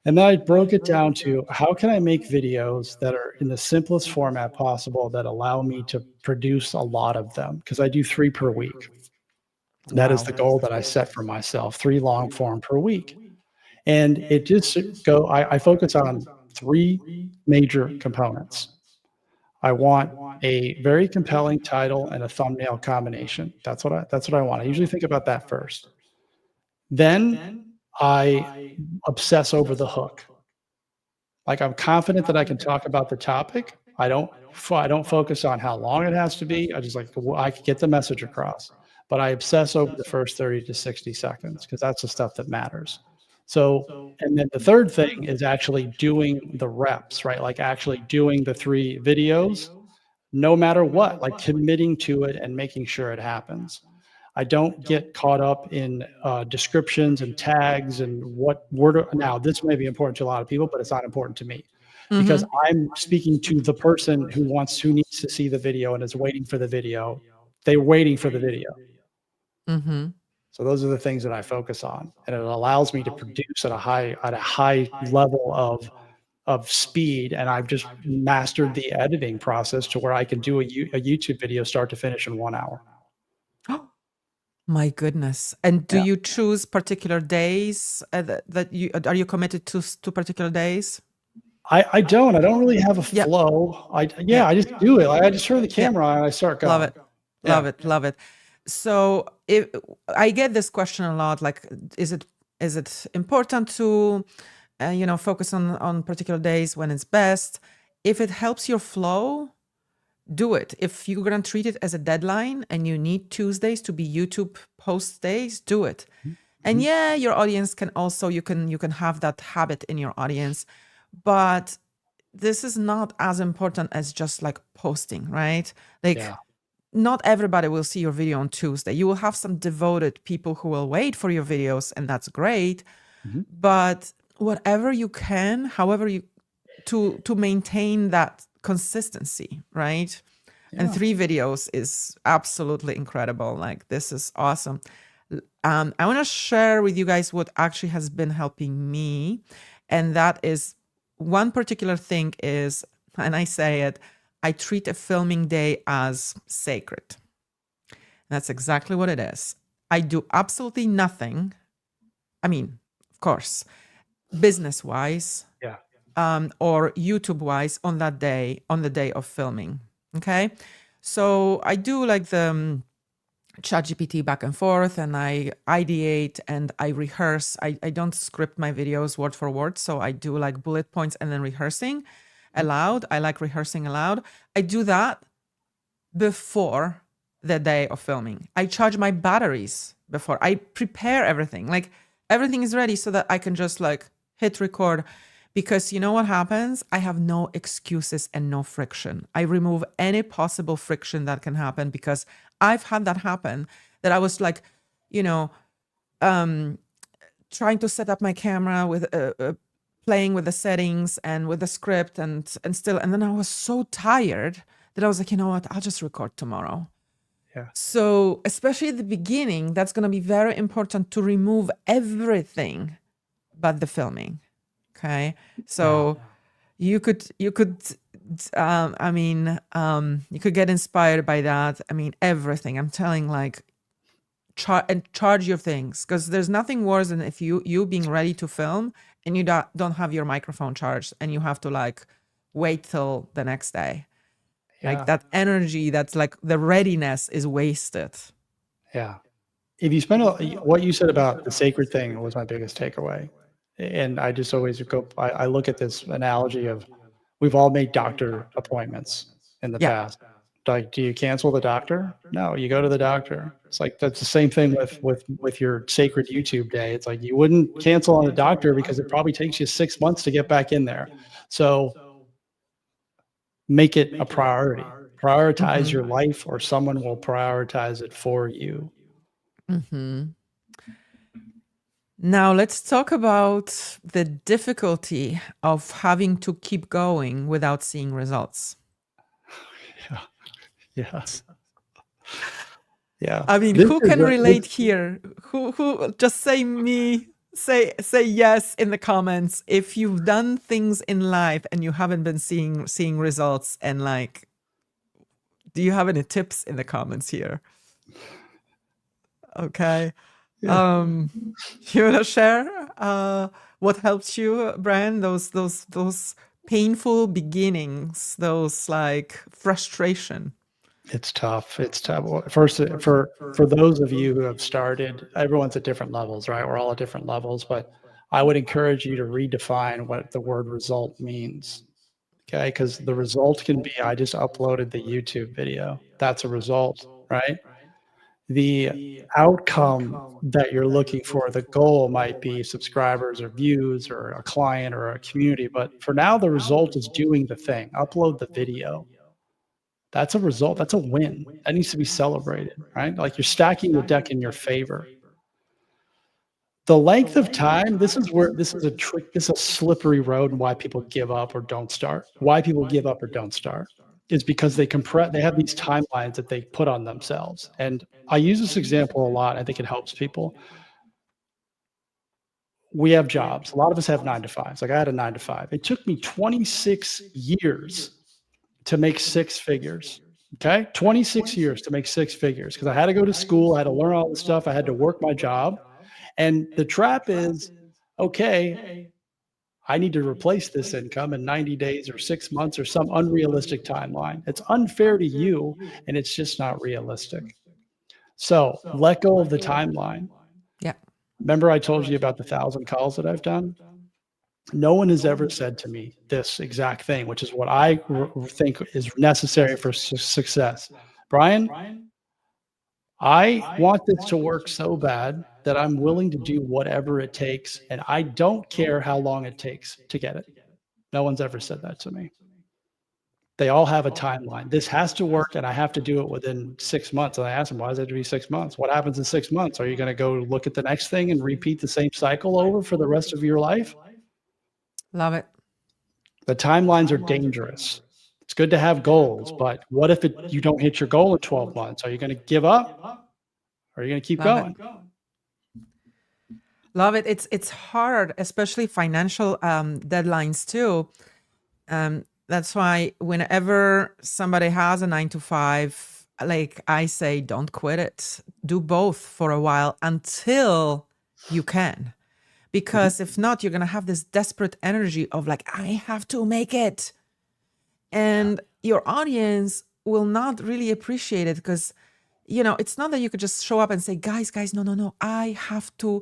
B: And then I broke it down to, how can I make videos that are in the simplest format possible that allow me to produce a lot of them? Because I do 3 per week. That is the goal that I set for myself, 3 long form per week. And it just I focus on 3 major components. I want a very compelling title and a thumbnail combination. That's what I want. I usually think about that first. Then I obsess over the hook. Like, I'm confident that I can talk about the topic. I don't focus on how long it has to be. I just I can get the message across. But I obsess over the first 30 to 60 seconds because that's the stuff that matters. So, and then the third thing is actually doing the reps, right? Like, actually doing the 3 videos, no matter what, like committing to it and making sure it happens. I don't get caught up in descriptions and tags and what word. Now, this may be important to a lot of people, but it's not important to me because I'm speaking to the person who needs to see the video and is waiting for the video. They're waiting for the video. So those are the things that I focus on, and it allows me to produce at a high level of speed. And I've just mastered the editing process to where I can do a YouTube video start to finish in 1 hour.
A: My goodness. And do you choose particular days are you committed to particular days?
B: I don't really have a flow. I just do it. Like, I just turn the camera on and I start going.
A: Love it. So I get this question a lot, like, is it important to focus on particular days when it's best? If it helps your flow, do it. If you're going to treat it as a deadline and you need Tuesdays to be YouTube post days, do it. And your audience can also, you can have that habit in your audience, but this is not as important as just like posting, right? Like, not everybody will see your video on Tuesday. You will have some devoted people who will wait for your videos, and that's great. But whatever you can, however you to maintain that consistency, right? And 3 videos is absolutely incredible. Like, this is awesome. I want to share with you guys what actually has been helping me. And that is one particular thing is, and I say it, I treat a filming day as sacred. That's exactly what it is. I do absolutely nothing. I mean, of course, business-wise,
B: Yeah.
A: or YouTube-wise on that day, on the day of filming. Okay, so I do like the ChatGPT back and forth, and I ideate and I rehearse. I don't script my videos word for word, so I do like bullet points and then rehearsing aloud. I like rehearsing aloud. I do that before the day of filming. I charge my batteries before. I prepare everything. Like, everything is ready so that I can just like hit record. Because you know what happens? I have no excuses and no friction. I remove any possible friction that can happen, because I've had that happen, that I was like, you know, trying to set up my camera with playing with the settings and with the script and then I was so tired that I was like, you know what, I'll just record tomorrow.
B: Yeah.
A: So especially at the beginning, that's going to be very important to remove everything but the filming. Okay. So you could you could get inspired by that. I mean, everything. I'm telling, like, charge your things, because there's nothing worse than if you being ready to film and you don't have your microphone charged and you have to like wait till the next day. Like, that energy, that's like the readiness is wasted.
B: Yeah. If you spend what you said about the sacred thing was my biggest takeaway. And I just always go, I look at this analogy of, we've all made doctor appointments in the past. Like, do you cancel the doctor? No, you go to the doctor. It's like, that's the same thing with your sacred YouTube day. It's like, you wouldn't cancel on the doctor because it probably takes you 6 months to get back in there. So make it a priority. Prioritize your life, or someone will prioritize it for you.
A: Now let's talk about the difficulty of having to keep going without seeing results.
B: Yes. Yeah.
A: I mean, who can relate here? Who just say yes in the comments if you've done things in life and you haven't been seeing results, and like, do you have any tips in the comments here? Okay. Yeah. You want to share what helped you, Brian? Those painful beginnings, those like frustration.
B: It's tough. It's tough. First, for those of you who have started, everyone's at different levels, right? We're all at different levels, but I would encourage you to redefine what the word result means. Okay, because the result can be, I just uploaded the YouTube video. That's a result, right? The outcome that you're looking for, the goal might be subscribers or views or a client or a community. But for now, the result is doing the thing. Upload the video. That's a result. That's a win. That needs to be celebrated, right? Like, you're stacking the deck in your favor. The length of time, this is a trick, this is a slippery road, and why people give up or don't start. Why people give up or don't start is because they have these timelines that they put on themselves. And I use this example a lot. I think it helps people. We have jobs. A lot of us have 9 to 5s. Like, I had a 9 to 5. It took me 26 years to make 6 figures. Okay. 26 years to make 6 figures, because I had to go to school. I had to learn all this stuff. I had to work my job. And the trap is, okay, I need to replace this income in 90 days or 6 months or some unrealistic timeline. It's unfair to you, and it's just not realistic. So let go of the timeline.
A: Yeah.
B: Remember I told you about the 1,000 calls that I've done? No one has ever said to me this exact thing, which is what I think is necessary for success. Brian, I want this to work so bad that I'm willing to do whatever it takes, and I don't care how long it takes to get it. No one's ever said that to me. They all have a timeline. This has to work, and I have to do it within 6 months. And I asked them, why does it have to be 6 months? What happens in 6 months? Are you going to go look at the next thing and repeat the same cycle over for the rest of your life?
A: Love it.
B: The timelines are dangerous. good to have goals, but what if you don't hit your goal in 12 months? Are you going to give up? Or are you going to keep
A: Love it.
B: going?
A: Love it. It's hard, especially financial deadlines too. That's why whenever somebody has a 9 to 5, like I say, don't quit it. Do both for a while until you can. Because if not, you're going to have this desperate energy of like, I have to make it. And your audience will not really appreciate it because, it's not that you could just show up and say, guys, no, I have to,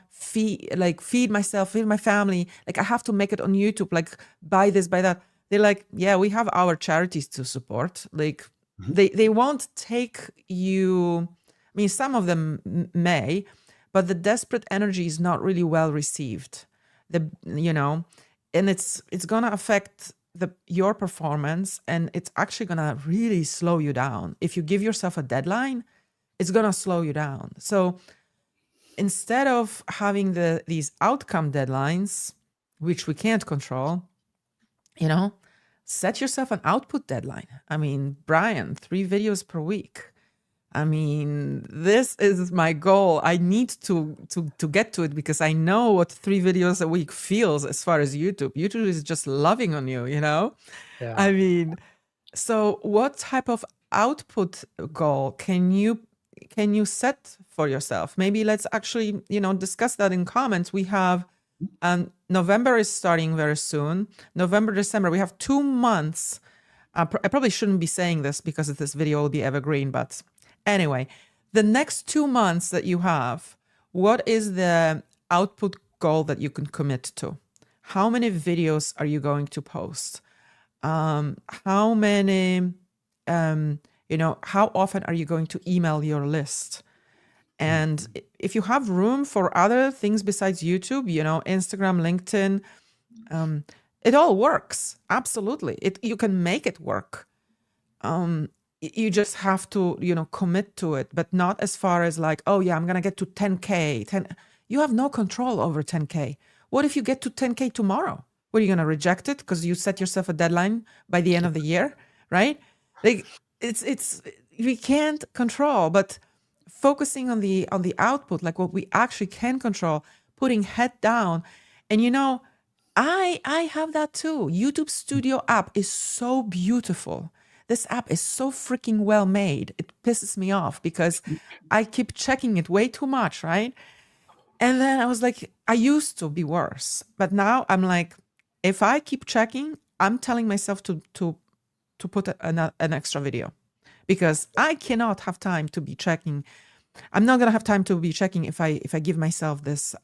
A: feed myself, feed my family. Like I have to make it on YouTube, like buy this, buy that. They're like, yeah, we have our charities to support. Like they won't take you. I mean, some of them may, but the desperate energy is not really well received. And it's gonna affect your performance, and it's actually gonna really slow you down. If you give yourself a deadline, it's gonna slow you down. So instead of having these outcome deadlines, which we can't control, set yourself an output deadline. I mean, Brian, 3 videos per week. I mean, this is my goal. I need to get to it because I know what 3 videos a week feels as far as YouTube. YouTube is just loving on you,
B: Yeah.
A: I mean, so what type of output goal can you set for yourself? Maybe let's actually, discuss that in comments. We have November is starting very soon. November, December, we have 2 months. I probably shouldn't be saying this because this video will be evergreen, but anyway, the next 2 months that you have, what is the output goal that you can commit to? How many videos are you going to post? How many, how often are you going to email your list? And if you have room for other things besides YouTube, Instagram, LinkedIn, it all works. Absolutely. You can make it work. You just have to, commit to it, but not as far as like, oh yeah, I'm going to get to 10K. You have no control over 10K. What if you get to 10K tomorrow? What, are you going to reject it because you set yourself a deadline by the end of the year, right? Like we can't control, but focusing on the output, like what we actually can control, putting head down. And I have that too. YouTube Studio app is so beautiful. This app is so freaking well made. It pisses me off because I keep checking it way too much, right? And then I was like, I used to be worse, but now I'm like, if I keep checking, I'm telling myself to put an extra video because I cannot have time to be checking. I'm not gonna have time to be checking if I give myself this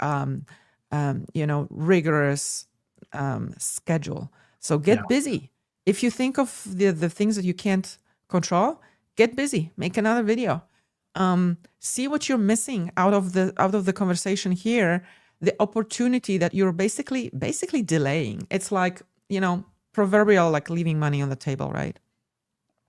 A: rigorous schedule. So get busy. If you think of the things that you can't control, get busy. Make another video. See what you're missing out of the conversation here. The opportunity that you're basically delaying. It's like proverbial like leaving money on the table, right?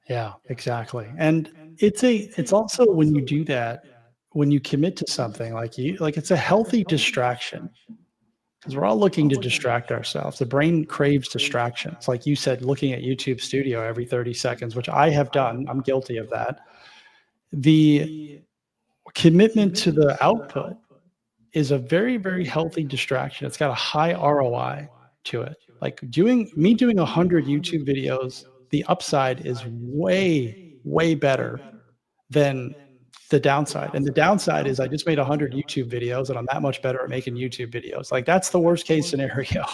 B: Yeah, exactly. And it's also when you do that, when you commit to something like it's a healthy distraction because we're all looking to distract ourselves. The brain craves distractions. Like you said, looking at YouTube Studio every 30 seconds, which I have done. I'm guilty of that. The commitment to the output is a very, very healthy distraction. It's got a high ROI to it. Like doing 100 YouTube videos, the upside is way, way better than the downside. And the downside is I just made 100 YouTube videos and I'm that much better at making YouTube videos. Like that's the worst case scenario.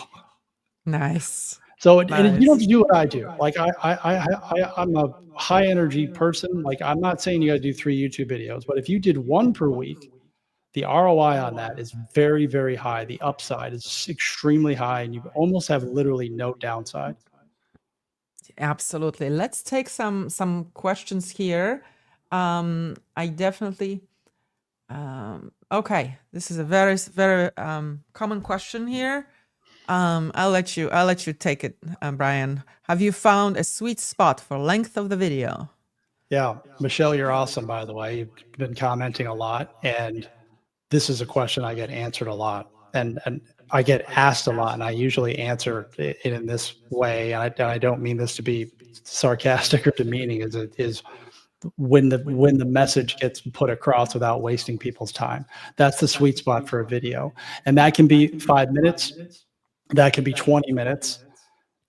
A: Nice.
B: So and you don't have to do what I do. Like I'm a high energy person. Like I'm not saying you got to do 3 YouTube videos, but if you did 1 per week, the ROI on that is very, very high. The upside is extremely high, and you almost have literally no downside.
A: Absolutely. Let's take some questions here. I definitely. Okay, this is a very, very common question here. I'll let you take it, Brian. Have you found a sweet spot for length of the video?
B: Yeah, Michelle, you're awesome, by the way. You've been commenting a lot, and this is a question I get answered a lot. and I get asked a lot, and I usually answer it in this way. And I don't mean this to be sarcastic or demeaning. Is when the message gets put across without wasting people's time. That's the sweet spot for a video, and that can be 5 minutes. That can be 20 minutes.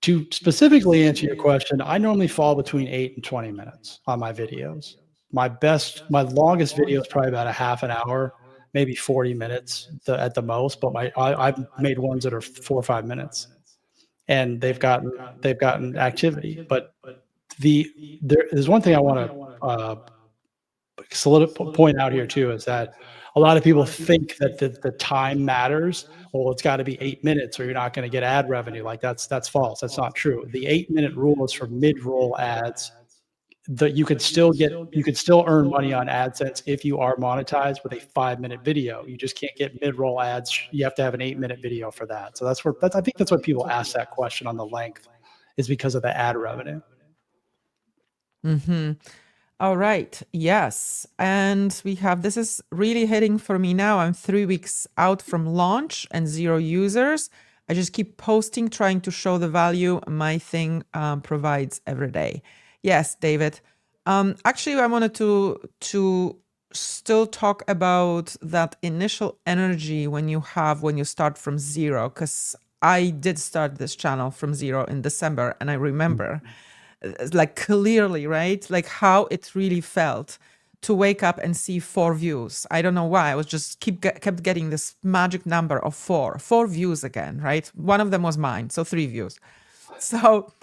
B: To specifically answer your question, I normally fall between 8 and 20 minutes on my videos. My longest video is probably about a half an hour, maybe 40 minutes at the most, but I've made ones that are 4 or 5 minutes, and they've gotten activity. But there's one thing I want to point out here too, is that a lot of people think that the time matters. Well, it's got to be 8 minutes or you're not going to get ad revenue. Like that's false. That's not true. The 8-minute rule is for mid-roll ads. That you could still earn money on AdSense if you are monetized with a 5-minute video. You just can't get mid-roll ads. You have to have an 8-minute video for that. So I think that's why people ask that question on the length, is because of the ad revenue.
A: Mm-hmm. All right. Yes. And this is really hitting for me now. I'm 3 weeks out from launch and 0 users. I just keep posting, trying to show the value my thing provides every day. Yes, David. Actually, I wanted to still talk about that initial energy when you start from 0, because I did start this channel from 0 in December, and I remember like clearly, right? Like how it really felt to wake up and see 4 views. I don't know why. I was just kept getting this magic number of 4 views again, right? One of them was mine, so 3 views. So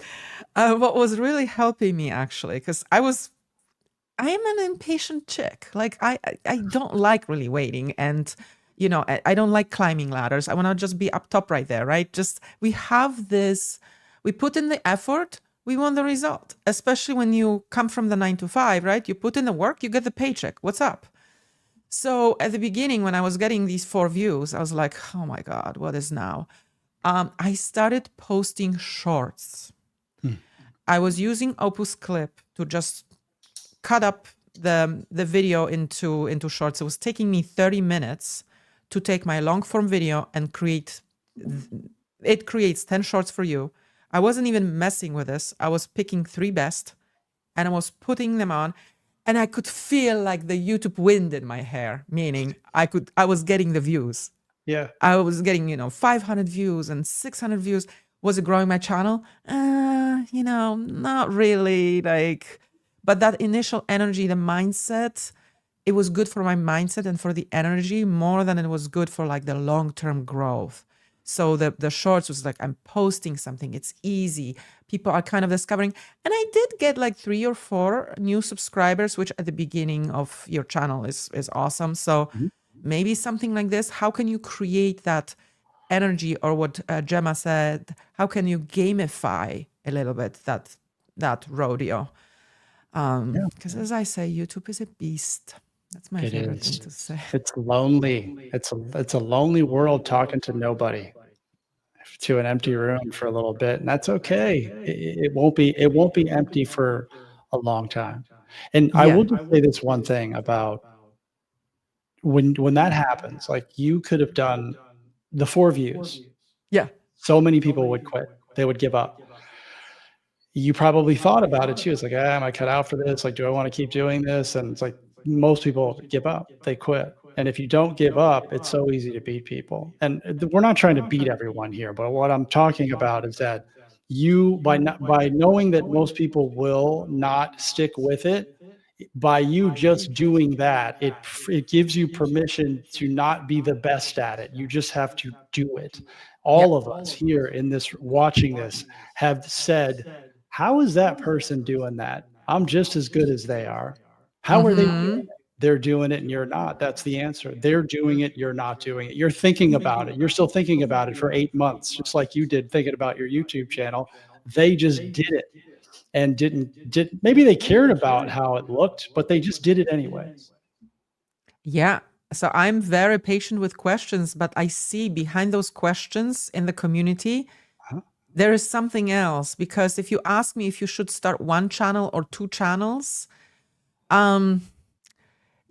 A: what was really helping me, actually, because I am an impatient chick. Like I don't like really waiting, and I don't like climbing ladders. I want to just be up top right there, right? Just we put in the effort, we want the result, especially when you come from the 9 to 5, right? You put in the work, you get the paycheck. What's up? So at the beginning, when I was getting these 4 views, I was like, oh my God, what is now? I started posting shorts. I was using Opus Clip to just cut up the video into shorts. It was taking me 30 minutes to take my long form video and it creates 10 shorts for you. I wasn't even messing with this. I was picking 3 best and I was putting them on, and I could feel like the YouTube wind in my hair, meaning I was getting the views.
B: Yeah.
A: I was getting, 500 views and 600 views. Was it growing my channel? Not really, but that initial energy, the mindset, it was good for my mindset and for the energy more than it was good for like the long-term growth. So the shorts was like, I'm posting something, it's easy. People are kind of discovering. And I did get like 3 or 4 new subscribers, which at the beginning of your channel is awesome. So maybe something like this. How can you create that energy, or what Gemma said, how can you gamify a little bit that rodeo? Because as I say, YouTube is a beast. That's my favorite thing to say.
B: It's lonely. It's a lonely world talking to nobody, to an empty room for a little bit, and that's okay. It won't be empty for a long time. And I will just say this one thing about when that happens, like you could have done the 4 views.
A: Yeah.
B: So many people would quit. They would give up. You probably thought about it too. It's like, am I cut out for this? Like, do I want to keep doing this? And it's like, most people give up, they quit. And if you don't give up, it's so easy to beat people. And we're not trying to beat everyone here, but what I'm talking about is that you, by knowing that most people will not stick with it, by you just doing that, it gives you permission to not be the best at it. You just have to do it. All of us here in this, watching this, have said, how is that person doing that? I'm just as good as they are. How are they doing it? They're doing it and you're not. That's the answer. They're doing it, you're not doing it. You're thinking about it. You're still thinking about it for 8 months, just like you did thinking about your YouTube channel. They just did it and maybe they cared about how it looked, but they just did it anyways.
A: Yeah. So I'm very patient with questions, but I see behind those questions in the community, there is something else. Because if you ask me if you should start 1 channel or 2 channels,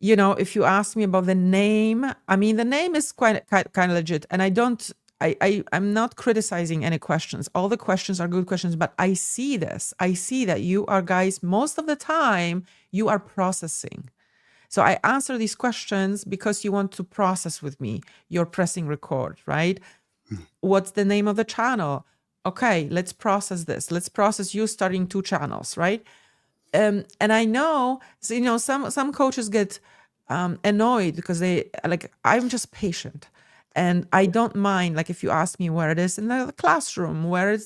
A: you know, if you ask me about the name, I mean, the name is kind of legit, and I'm not criticizing any questions. All the questions are good questions, but I see this. I see that you are guys, most of the time, you are processing. So I answer these questions because you want to process with me. You're pressing record, right? What's the name of the channel? Okay, let's process this. Let's process you starting 2 channels, right? And I know, so, you know, some coaches get annoyed because they like, I'm just patient, and I don't mind, like, if you ask me where it is in the classroom, where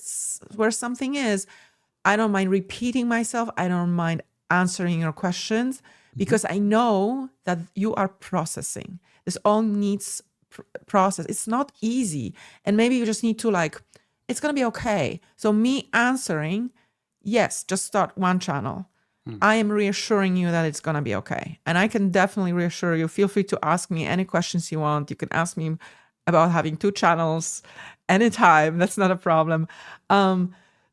A: something is, I don't mind repeating myself. I don't mind answering your questions because I know that you are processing. This all needs process. It's not easy. And maybe you just need to, like, it's going to be okay. So me answering, yes, just start 1 channel. I am reassuring you that it's going to be okay. And I can definitely reassure you. Feel free to ask me any questions you want. You can ask me about having 2 channels anytime. That's not a problem.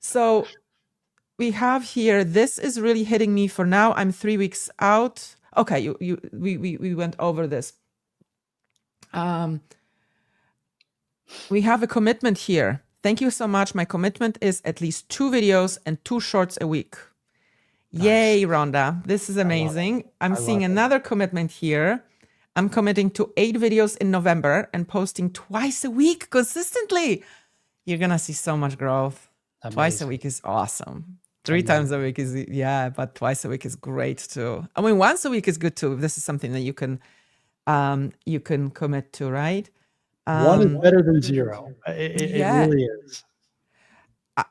A: So we have here, this is really hitting me for now. I'm 3 weeks out. Okay, we went over this. We have a commitment here. Thank you so much. My commitment is at least 2 videos and 2 shorts a week. Nice. Yay, Rhonda. This is amazing. I'm seeing another commitment here. I'm committing to 8 videos in November and posting twice a week consistently. You're going to see so much growth. Amazing. Twice a week is awesome. 3 times a week is, yeah, but twice a week is great too. I mean, once a week is good too. If this is something that you can commit to, right?
B: 1 is better than 0. It really is.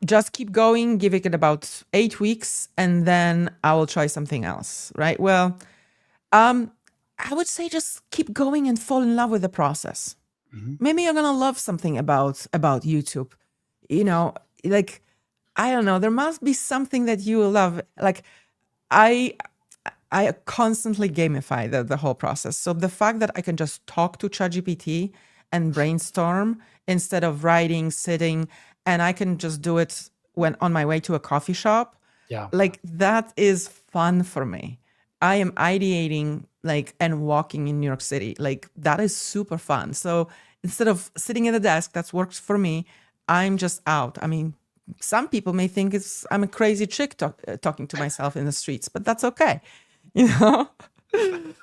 A: Just keep going, give it about 8 weeks, and then I will try something else, right? Well, I would say just keep going and fall in love with the process. Maybe you're gonna love something about YouTube. You know, like, I don't know, there must be something that you love. Like, I constantly gamify the whole process. So the fact that I can just talk to ChatGPT and brainstorm instead of writing, sitting, and I can just do it when on my way to a coffee shop. Yeah. Like, that is fun for me. I am ideating, like, and walking in New York City. Like, that is super fun. So instead of sitting at a desk, that works for me. I'm just out. I mean, some people may think I'm a crazy chick talking to myself in the streets, but that's okay. You know?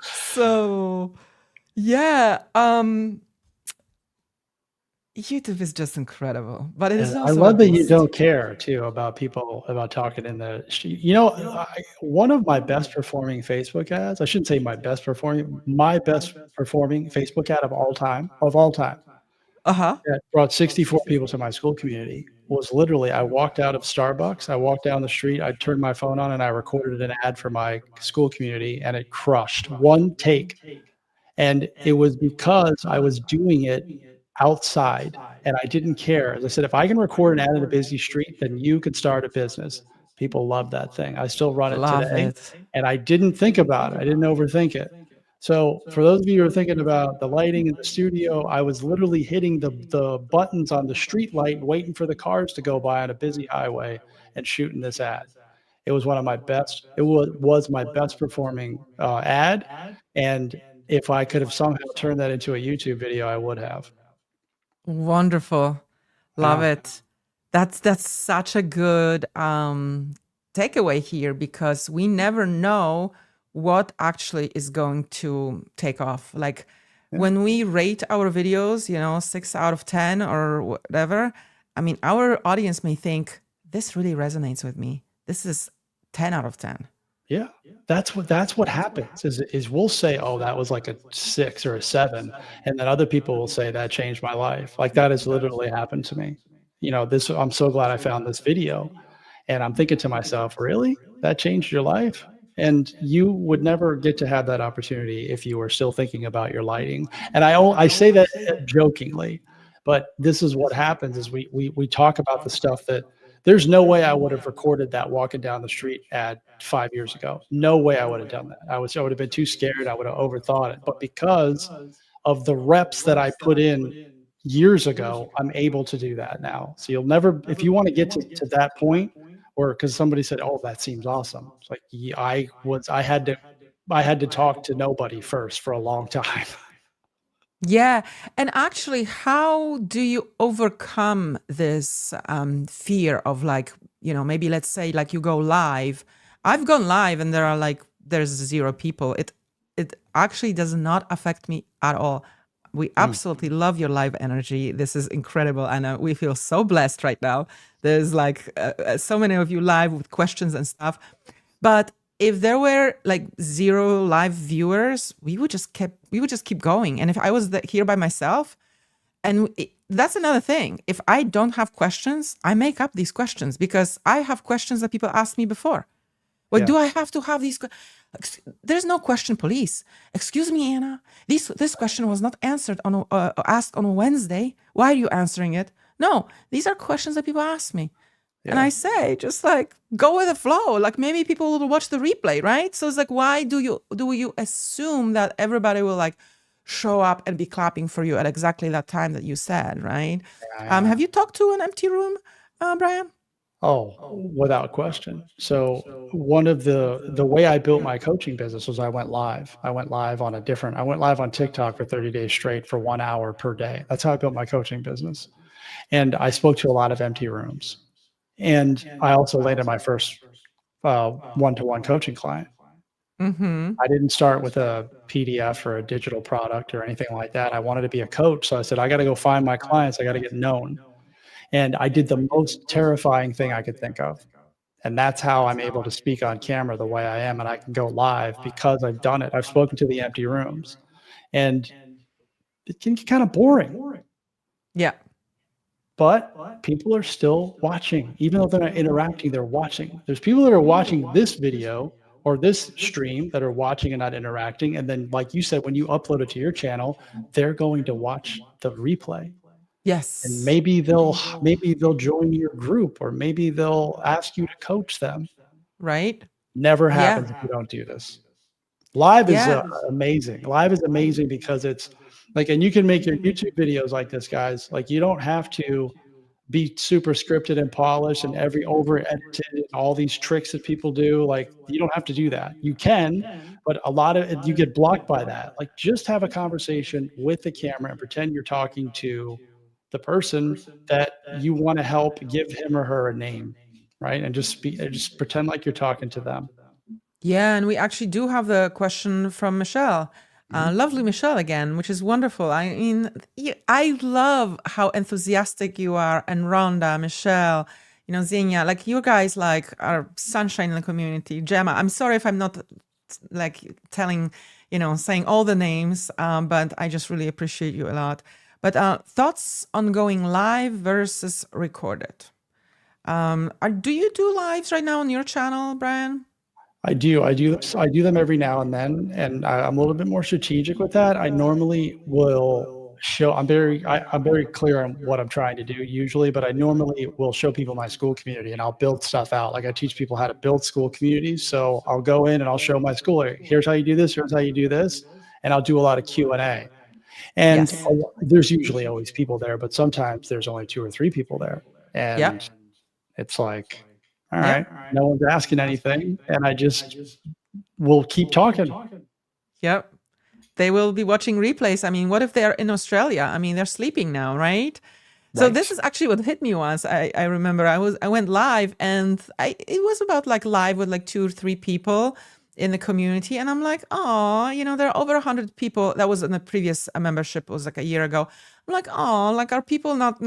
A: So, yeah. YouTube is just incredible, but it is also.
B: I love that you don't care too about people about talking in the street. You know, one of my best performing Facebook ads, I shouldn't say my best performing Facebook ad of all time, that brought 64 people to my school community, was literally, I walked out of Starbucks, I walked down the street, I turned my phone on and I recorded an ad for my school community, and it crushed. 1 take. And it was because I was doing it outside and I didn't care. As I said, if I can record an ad in a busy street, then you could start a business. People love that thing. I still run it today. And I didn't think about it. I didn't overthink it. So for those of you who are thinking about the lighting in the studio, I was literally hitting the buttons on the street light, waiting for the cars to go by on a busy highway and shooting this ad. It was one of my best, it was my best performing ad. And if I could have somehow turned that into a YouTube video, I would have.
A: Wonderful. Love it. That's such a good takeaway here, because we never know what actually is going to take off. Like, when we rate our videos, you know, 6 out of 10 or whatever, I mean, our audience may think, this really resonates with me. This is 10 out of 10.
B: Yeah, that's what happens is we'll say, oh, that was like a 6 or a 7. And then other people will say that changed my life. Like, that has literally happened to me. You know, I'm so glad I found this video. And I'm thinking to myself, really? That changed your life? And you would never get to have that opportunity if you were still thinking about your lighting. And I say that jokingly, but this is what happens is we talk about the stuff that there's no way I would have recorded that walking down the street ad 5 years ago. No way I would have done that. I would have been too scared. I would have overthought it. But because of the reps that I put in years ago, I'm able to do that now. So you'll never, if you want to get to that point, or because somebody said, oh, that seems awesome. It's like, I had to I had to talk to nobody first for a long time.
A: Yeah. And actually, how do you overcome this fear of like, maybe let's say like you go live. I've gone live and there's 0 people. It actually does not affect me at all. We absolutely love your live energy. This is incredible. And we feel so blessed right now. There's like so many of you live with questions and stuff. But if there were like 0 live viewers, we would just keep going. And if I was here by myself, that's another thing. If I don't have questions, I make up these questions because I have questions that people asked me before. Like, do I have to have these? There's no question police. Excuse me, Anna. This question was not answered asked on a Wednesday. Why are you answering it? No, these are questions that people ask me. And I say, just like, go with the flow. Like maybe people will watch the replay, right? So it's like, why do you assume that everybody will like show up and be clapping for you at exactly that time that you said, right? Have you talked to an empty room, Brian?
B: Oh, without question. So one of the way I built my coaching business was I went live. I went live on TikTok for 30 days straight for 1 hour per day. That's how I built my coaching business. And I spoke to a lot of empty rooms. And I also landed my first one-to-one coaching client. I didn't start with a PDF or a digital product or anything like that. I wanted to be a coach. So I said, I got to go find my clients. I got to get known. And I did the most terrifying thing I could think of. And that's how I'm able to speak on camera the way I am. And I can go live because I've done it. I've spoken to the empty rooms. And it can get kind of boring.
A: Yeah.
B: But people are still watching. Even though they're not interacting, they're watching. There's people that are watching this video or this stream that are watching and not interacting. And then, like you said, when you upload it to your channel, they're going to watch the replay.
A: Yes.
B: And maybe they'll join your group, or maybe they'll ask you to coach them.
A: Right.
B: Never happens if you don't do this. Live is amazing. Live is amazing because it's like, and you can make your YouTube videos like this, guys. Like, you don't have to be super scripted and polished and over edited and all these tricks that people do. Like, you don't have to do that. You can, but a lot of it, you get blocked by that. Like, just have a conversation with the camera and pretend you're talking to the person that you want to help, give him or her a name, right? And just pretend like you're talking to them.
A: Yeah, and we actually do have the question from Michelle. Lovely Michelle again, which is wonderful. I mean, I love how enthusiastic you are, and Rhonda, Michelle, Xenia, like you guys like are sunshine in the community. Gemma, I'm sorry if I'm not like saying all the names, but I just really appreciate you a lot. But thoughts on going live versus recorded? Do you do lives right now on your channel, Brian?
B: I do them every now and then, and I'm a little bit more strategic with that. I normally will show, I'm very clear on what I'm trying to do usually, but I normally will show people my school community and I'll build stuff out. Like, I teach people how to build school communities. So I'll go in and I'll show my school, here's how you do this, here's how you do this. And I'll do a lot of Q&A. And there's usually always people there, but sometimes there's only 2 or 3 people there. And it's like, all right, no one's asking anything, and I just will keep talking.
A: Yep. They will be watching replays. I mean, what if they're in Australia? I mean, they're sleeping now, right? So this is actually what hit me once. I remember I went live, and it was about like live with like 2 or 3 people in the community, and I'm like, oh, there are over 100 people. That was in the previous membership. It was like a year ago. I'm like, oh, like, are people not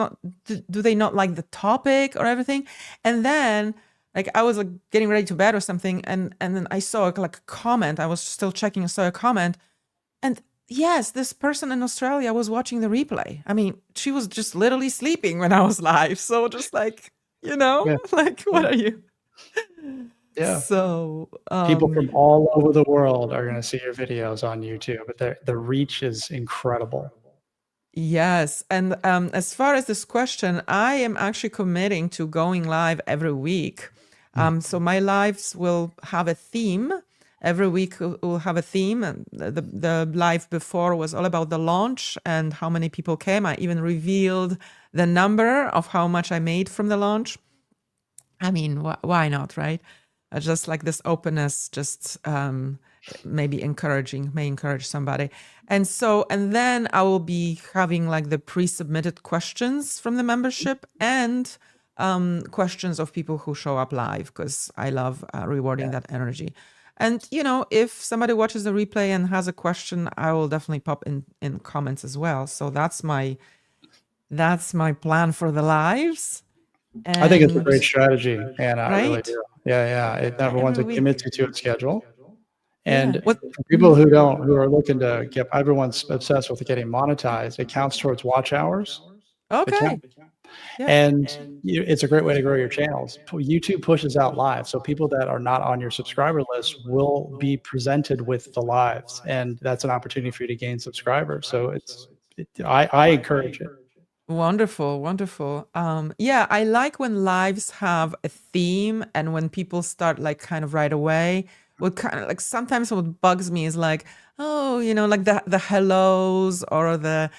A: do they not like the topic or everything? And then, like, I was like getting ready to bed or something, and then I saw like a comment. I was still checking, I saw a comment, and yes, this person in Australia was watching the replay. I mean, she was just literally sleeping when I was live. So just like, like, what are you?
B: Yeah.
A: So
B: people from all over the world are going to see your videos on YouTube, but the reach is incredible.
A: Yes. And as far as this question, I am actually committing to going live every week. So my lives will have a theme. Every week we'll have a theme. And the live before was all about the launch and how many people came. I even revealed the number of how much I made from the launch. I mean, why not, right? Just like this openness just may encourage somebody. And then I will be having like the pre-submitted questions from the membership and questions of people who show up live, because I love rewarding that energy. And if somebody watches the replay and has a question, I will definitely pop in comments as well. So that's my plan for the lives.
B: I think it's a
A: And
B: great strategy, and I really
A: right,
B: do. Yeah. Number one's it commits you to a schedule. And
A: what
B: for people who are looking to get, everyone's obsessed with getting monetized. It counts towards watch hours. It
A: okay,
B: counts. And it's a great way to grow your channels. YouTube pushes out live, so people that are not on your subscriber list will be presented with the lives, and that's an opportunity for you to gain subscribers. So I encourage it.
A: Wonderful. Yeah, I like when lives have a theme and when people start like kind of right away. What kind of like sometimes what bugs me is like, oh, like the hellos or the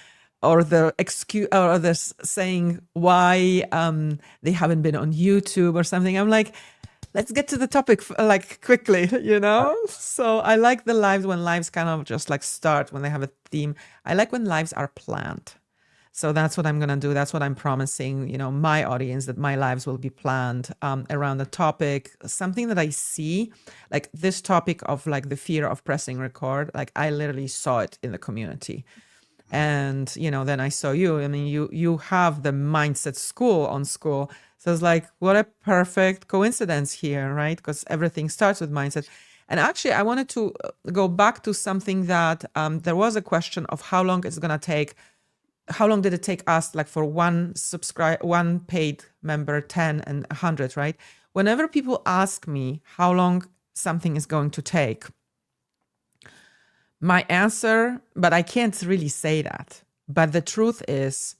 A: excuse or the saying why they haven't been on YouTube or something. I'm like, let's get to the topic like quickly, So I like the lives when lives kind of just like start when they have a theme. I like when lives are planned. So that's what I'm going to do. That's what I'm promising, my audience, that my lives will be planned around the topic, something that I see, like this topic of like the fear of pressing record. Like I literally saw it in the community. And, then I saw you. I mean, you have the mindset school on school. So it's like, what a perfect coincidence here, right? Because everything starts with mindset. And actually, I wanted to go back to something that there was a question of how long it's going to take. How long did it take us, like for one paid member, 10 and 100, right? Whenever people ask me how long something is going to take, my answer, but I can't really say that. But the truth is,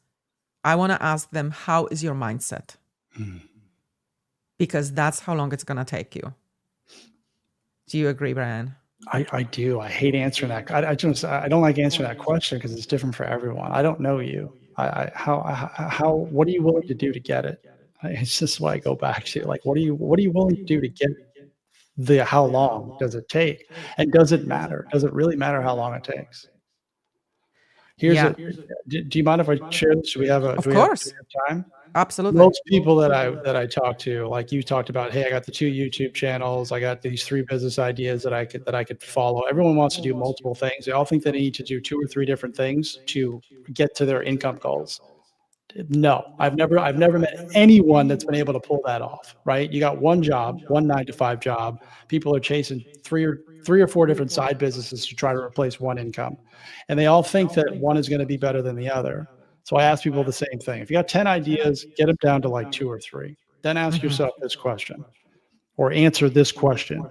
A: I want to ask them, how is your mindset? Because that's how long it's going to take you. Do you agree, Brian?
B: I do. I hate answering that. I don't like answering that question because it's different for everyone. I don't know you. What are you willing to do to get it? It's just what I go back to. Like, what are you willing to do to get how long does it take? And does it matter? Does it really matter how long it takes? Do you mind if I share this? Do we have time?
A: Absolutely.
B: Most people that I talk to, like you talked about, hey, I got the 2 YouTube channels, I got these 3 business ideas that I could follow. Everyone wants to do multiple things. They all think they need to do 2 or 3 different things to get to their income goals. No, I've never met anyone that's been able to pull that off, right? You got one job, one 9-to-5 job. People are chasing 3 or 4 different side businesses to try to replace one income. And they all think that one is going to be better than the other. So I ask people the same thing. If you got 10 ideas, get them down to like 2 or 3. Then ask yourself this question, or answer this question.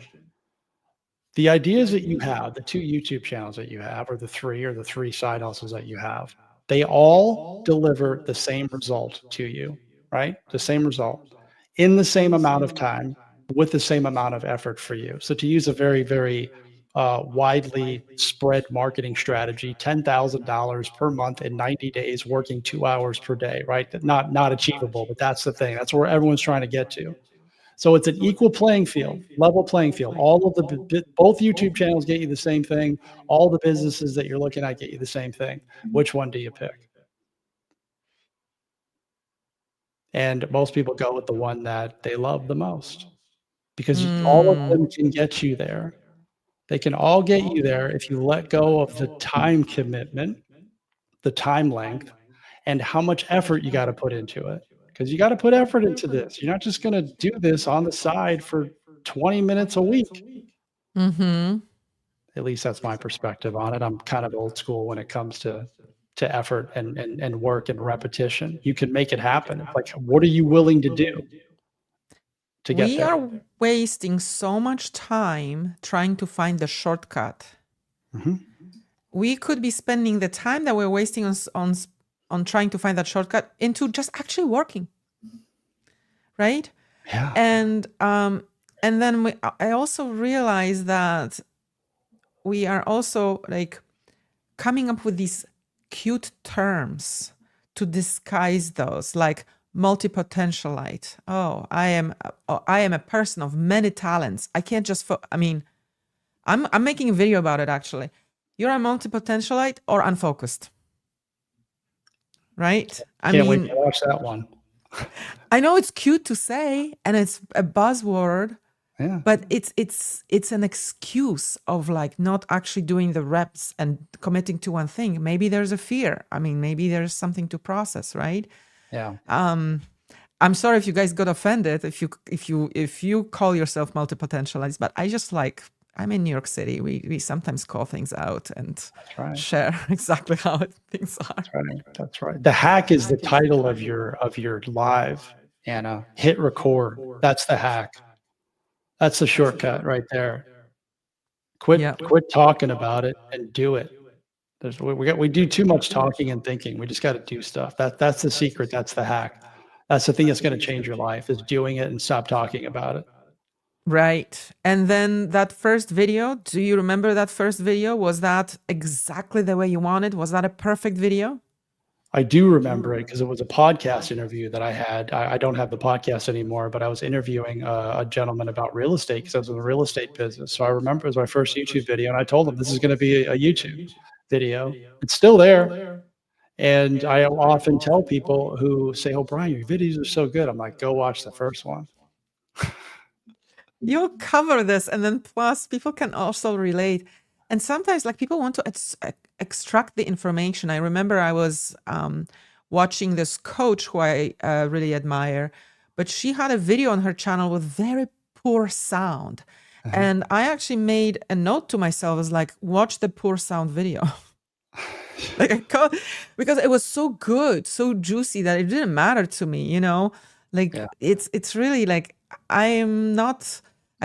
B: The ideas that you have, the 2 YouTube channels that you have, or the 3 side hustles that you have, they all deliver the same result to you, right? The same result in the same amount of time with the same amount of effort for you. So to use a very, very widely spread marketing strategy, $10,000 per month in 90 days, working 2 hours per day, right? Not achievable, but that's the thing. That's where everyone's trying to get to. So it's an equal playing field, level playing field. All of both YouTube channels get you the same thing. All the businesses that you're looking at get you the same thing. Which one do you pick? And most people go with the one that they love the most, because all of them can get you there. They can all get you there if you let go of the time commitment, the time length, and how much effort you got to put into it. Because you got to put effort into this. You're not just going to do this on the side for 20 minutes a week. At least that's my perspective on it. I'm kind of old school when it comes to effort and work and repetition. You can make it happen. Like, what are you willing to do to get there?
A: We are wasting so much time trying to find the shortcut. We could be spending the time that we're wasting on trying to find that shortcut into just actually working, right?
B: Yeah.
A: And then I also realized that we are also like coming up with these cute terms to disguise those, like multi-potentialite. Oh, I am a person of many talents. I can't just I mean, I'm making a video about it actually. You're a multi-potentialite or unfocused, right?
B: Can't wait to watch that one.
A: I know it's cute to say and it's a buzzword,
B: Yeah.
A: but it's an excuse of like not actually doing the reps and committing to one thing. Maybe there's a fear. I mean, maybe there's something to process, right?
B: Yeah.
A: I'm sorry if you guys got offended if you call yourself multi-potentialized, but I just like, I'm in New York City. We sometimes call things out and share exactly how things are.
B: That's right. That's right. The hack is the title of your live, Anna. Hit record. That's the hack. That's the shortcut right there. Quit talking about it and do it. We do too much talking and thinking. We just got to do stuff. That's the secret. That's the hack. That's the thing that's going to change your life, is doing it and stop talking about it.
A: Right. And then that first video, do you remember that first video? Was that exactly the way you wanted? Was that a perfect video?
B: I do remember it because it was a podcast interview that I had. I don't have the podcast anymore, but I was interviewing a gentleman about real estate because I was in the real estate business. So I remember it was my first YouTube video, and I told him this is going to be a YouTube video. It's still there. And I often tell people who say, "Oh, Brian, your videos are so good." I'm like, "Go watch the first one."
A: You'll cover this, and then plus people can also relate. And sometimes like people want to extract the information. I remember I was watching this coach who I really admire, but she had a video on her channel with very poor sound. And I actually made a note to myself, as like, watch the poor sound video. Like because it was so good, so juicy that it didn't matter to me, you know? Like it's really like, I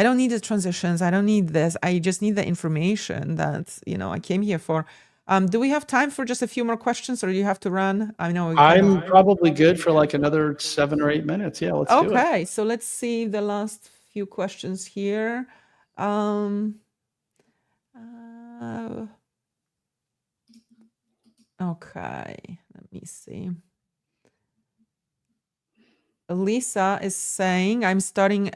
A: don't need the transitions. I don't need this. I just need the information that, you know, I came here for. Do we have time for just a few more questions, or do you have to run? I know
B: I'm probably good for like another 7 or 8 minutes. Yeah, let's do it.
A: Okay, so let's see the last few questions here. Okay, let me see. Lisa is saying, I'm starting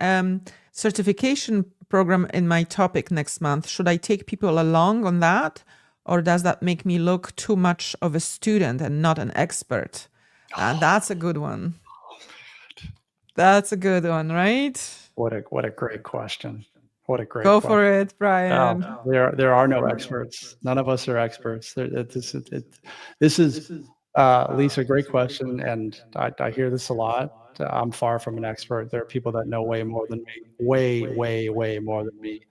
A: certification program in my topic next month. Should I take people along on that, or does that make me look too much of a student and not an expert? That's a good one. That's a good one, right?
B: What a great question. What a great
A: Go
B: question.
A: for it, Brian.
B: There are no experts. None of us are experts. This is Lisa, great question, and I hear this a lot. I'm far from an expert. There are people that know way more than me, way more than me.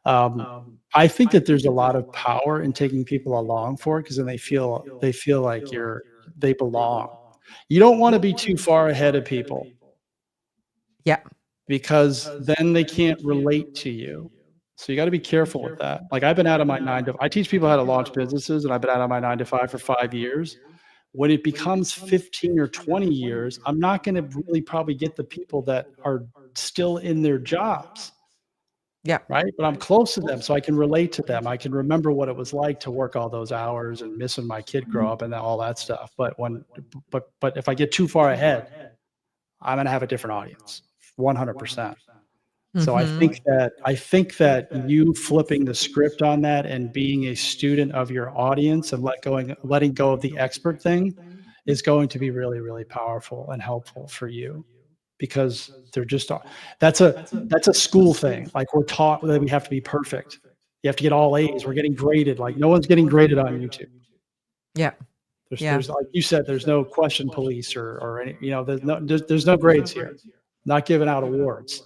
B: I think that there's a lot of power in taking people along for it, because then they feel like they belong. You don't want to be too far ahead of people.
A: Yeah.
B: Because then they can't relate to you. So you got to be careful with that. Like, I've been out of my I teach people how to launch businesses, and I've been out of my 9 to 5 for 5 years. When it becomes 15 or 20 years, I'm not going to really probably get the people that are still in their jobs.
A: Yeah.
B: Right. But I'm close to them, so I can relate to them. I can remember what it was like to work all those hours and missing my kid grow up and all that stuff. But if I get too far ahead, I'm going to have a different audience. 100%. So I think that you flipping the script on that and being a student of your audience and letting go of the expert thing is going to be really, really powerful and helpful for you, because they're just, that's a school thing. Like, we're taught that we have to be perfect. You have to get all A's. We're getting graded. Like, no one's getting graded on YouTube.
A: Yeah.
B: There's like you said, there's no question police or any, you know, there's no grades here. Not giving out awards.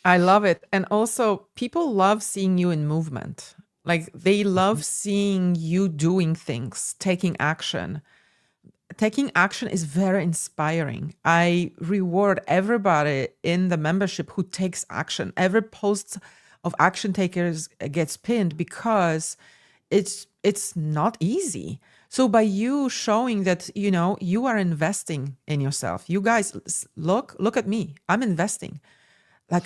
A: I love it. And also, people love seeing you in movement. Like, they love seeing you doing things, taking action. Taking action is very inspiring. I reward everybody in the membership who takes action. Every post of action takers gets pinned, because it's not easy. So by you showing that, you know, you are investing in yourself, you guys, look at me, I'm investing. Like,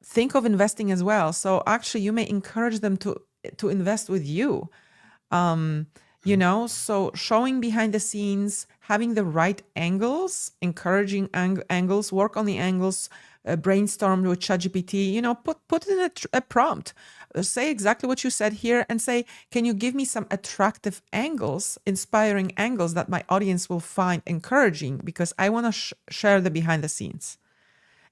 A: think of investing as well. So actually you may encourage them to invest with you. You know, so showing behind the scenes, having the right angles, encouraging angles, work on the angles, brainstormed with ChatGPT, put in a prompt. Say exactly what you said here and say, can you give me some attractive angles, inspiring angles that my audience will find encouraging, because I want to share the behind the scenes.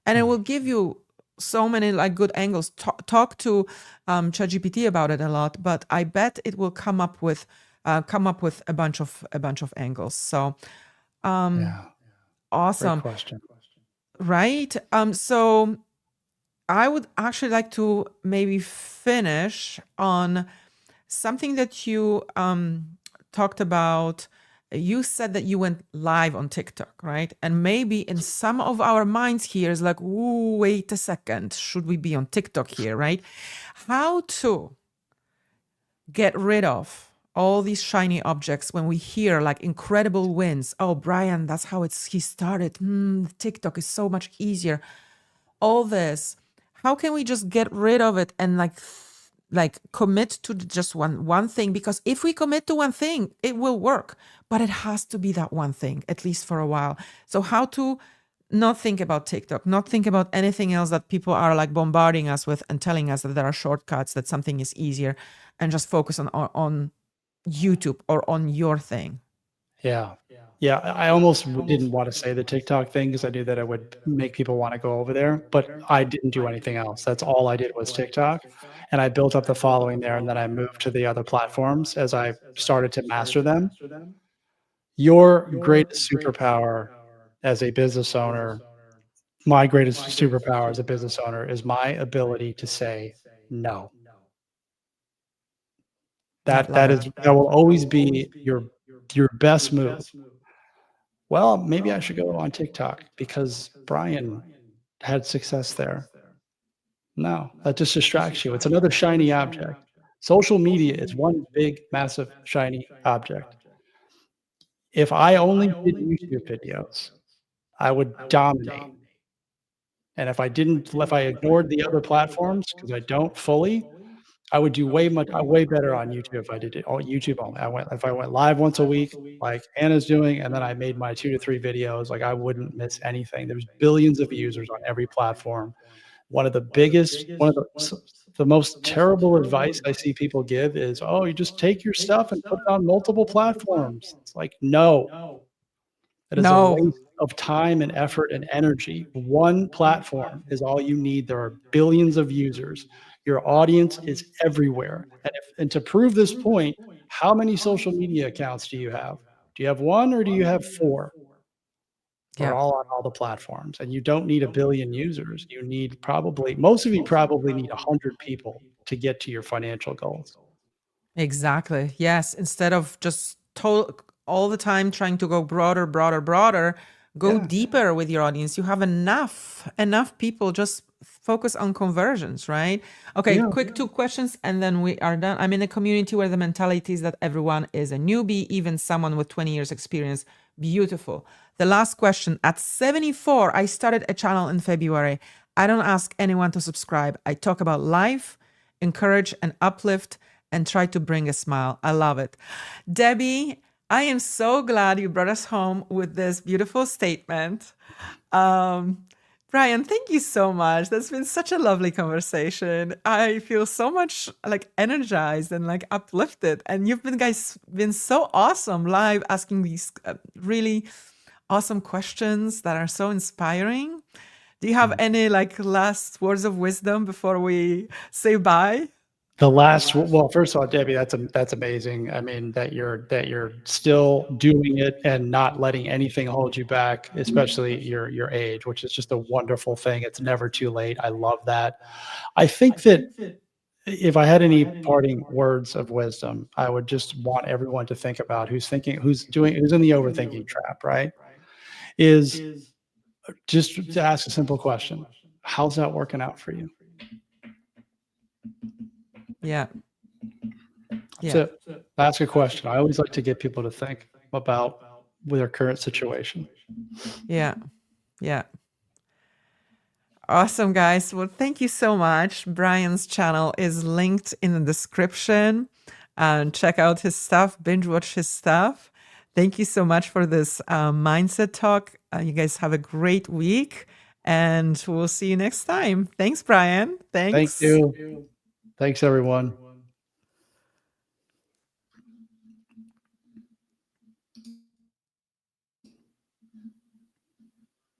A: And it will give you so many like good angles. Talk to ChatGPT about it a lot, but I bet it will come up with a bunch of angles. So awesome.
B: Great question.
A: Right. So I would actually like to maybe finish on something that you talked about. You said that you went live on TikTok, right? And maybe in some of our minds here is like, ooh, wait a second, should we be on TikTok here, right? How to get rid of all these shiny objects when we hear like incredible wins. Oh, Brian, that's how he started. TikTok is so much easier. All this, how can we just get rid of it and like commit to just one thing? Because if we commit to one thing, it will work, but it has to be that one thing, at least for a while. So how to not think about TikTok, not think about anything else that people are like bombarding us with and telling us that there are shortcuts, that something is easier, and just focus on YouTube or on your thing.
B: Yeah. Yeah. I almost didn't want to say the TikTok thing because I knew that it would make people want to go over there, but I didn't do anything else. That's all I did was TikTok. And I built up the following there. And then I moved to the other platforms as I started to master them. Your greatest superpower as a business owner, my greatest superpower as a business owner, is my ability to say no. That will always be your best move. Well, maybe I should go on TikTok because Brian had success there. No, that just distracts you. It's another shiny object. Social media is one big, massive, shiny object. If I only did YouTube videos, I would dominate. And if I ignored the other platforms, because I don't fully, I would do way better on YouTube if I did it all YouTube only. If I went live once a week, like Anna's doing, and then I made my 2 to 3 videos, like I wouldn't miss anything. There's billions of users on every platform. One of the most terrible advice I see people give is, "Oh, you just take your stuff and put it on multiple platforms." It's like, no. That is a waste of time and effort and energy. One platform is all you need. There are billions of users. Your audience is everywhere. And to prove this point, how many social media accounts do you have? Do you have one or do you have 4? They're all on all the platforms. And you don't need a billion users. You need most of you probably need 100 people to get to your financial goals.
A: Exactly. Yes. Instead of just all the time trying to go broader, go deeper with your audience. You have enough people. Just focus on conversions, right? Okay. Quick 2 questions and then we are done. I'm in a community where the mentality is that everyone is a newbie, even someone with 20 years experience. Beautiful. The last question. At 74, I started a channel in February. I don't ask anyone to subscribe. I talk about life, encourage and uplift, and try to bring a smile. I love it. Debbie, I am so glad you brought us home with this beautiful statement. Brian, thank you so much. That's been such a lovely conversation. I feel so much like energized and like uplifted. And you've been so awesome live asking these really awesome questions that are so inspiring. Do you have any like last words of wisdom before we say bye?
B: Well, first of all, Debbie, that's amazing. I mean, that you're still doing it and not letting anything hold you back, especially your age, which is just a wonderful thing. It's never too late. I love that. I think that if I had any parting words of wisdom, I would just want everyone to think about who's in the overthinking trap, right? Is just to ask a simple question. How's that working out for you?
A: Yeah.
B: That's it. Ask a question. I always like to get people to think about their current situation.
A: Yeah. Yeah. Awesome, guys. Well, thank you so much. Brian's channel is linked in the description. Check out his stuff, binge watch his stuff. Thank you so much for this mindset talk. You guys have a great week. And we'll see you next time. Thanks, Brian.
B: Thank
A: Thanks.
B: you. Thanks, everyone.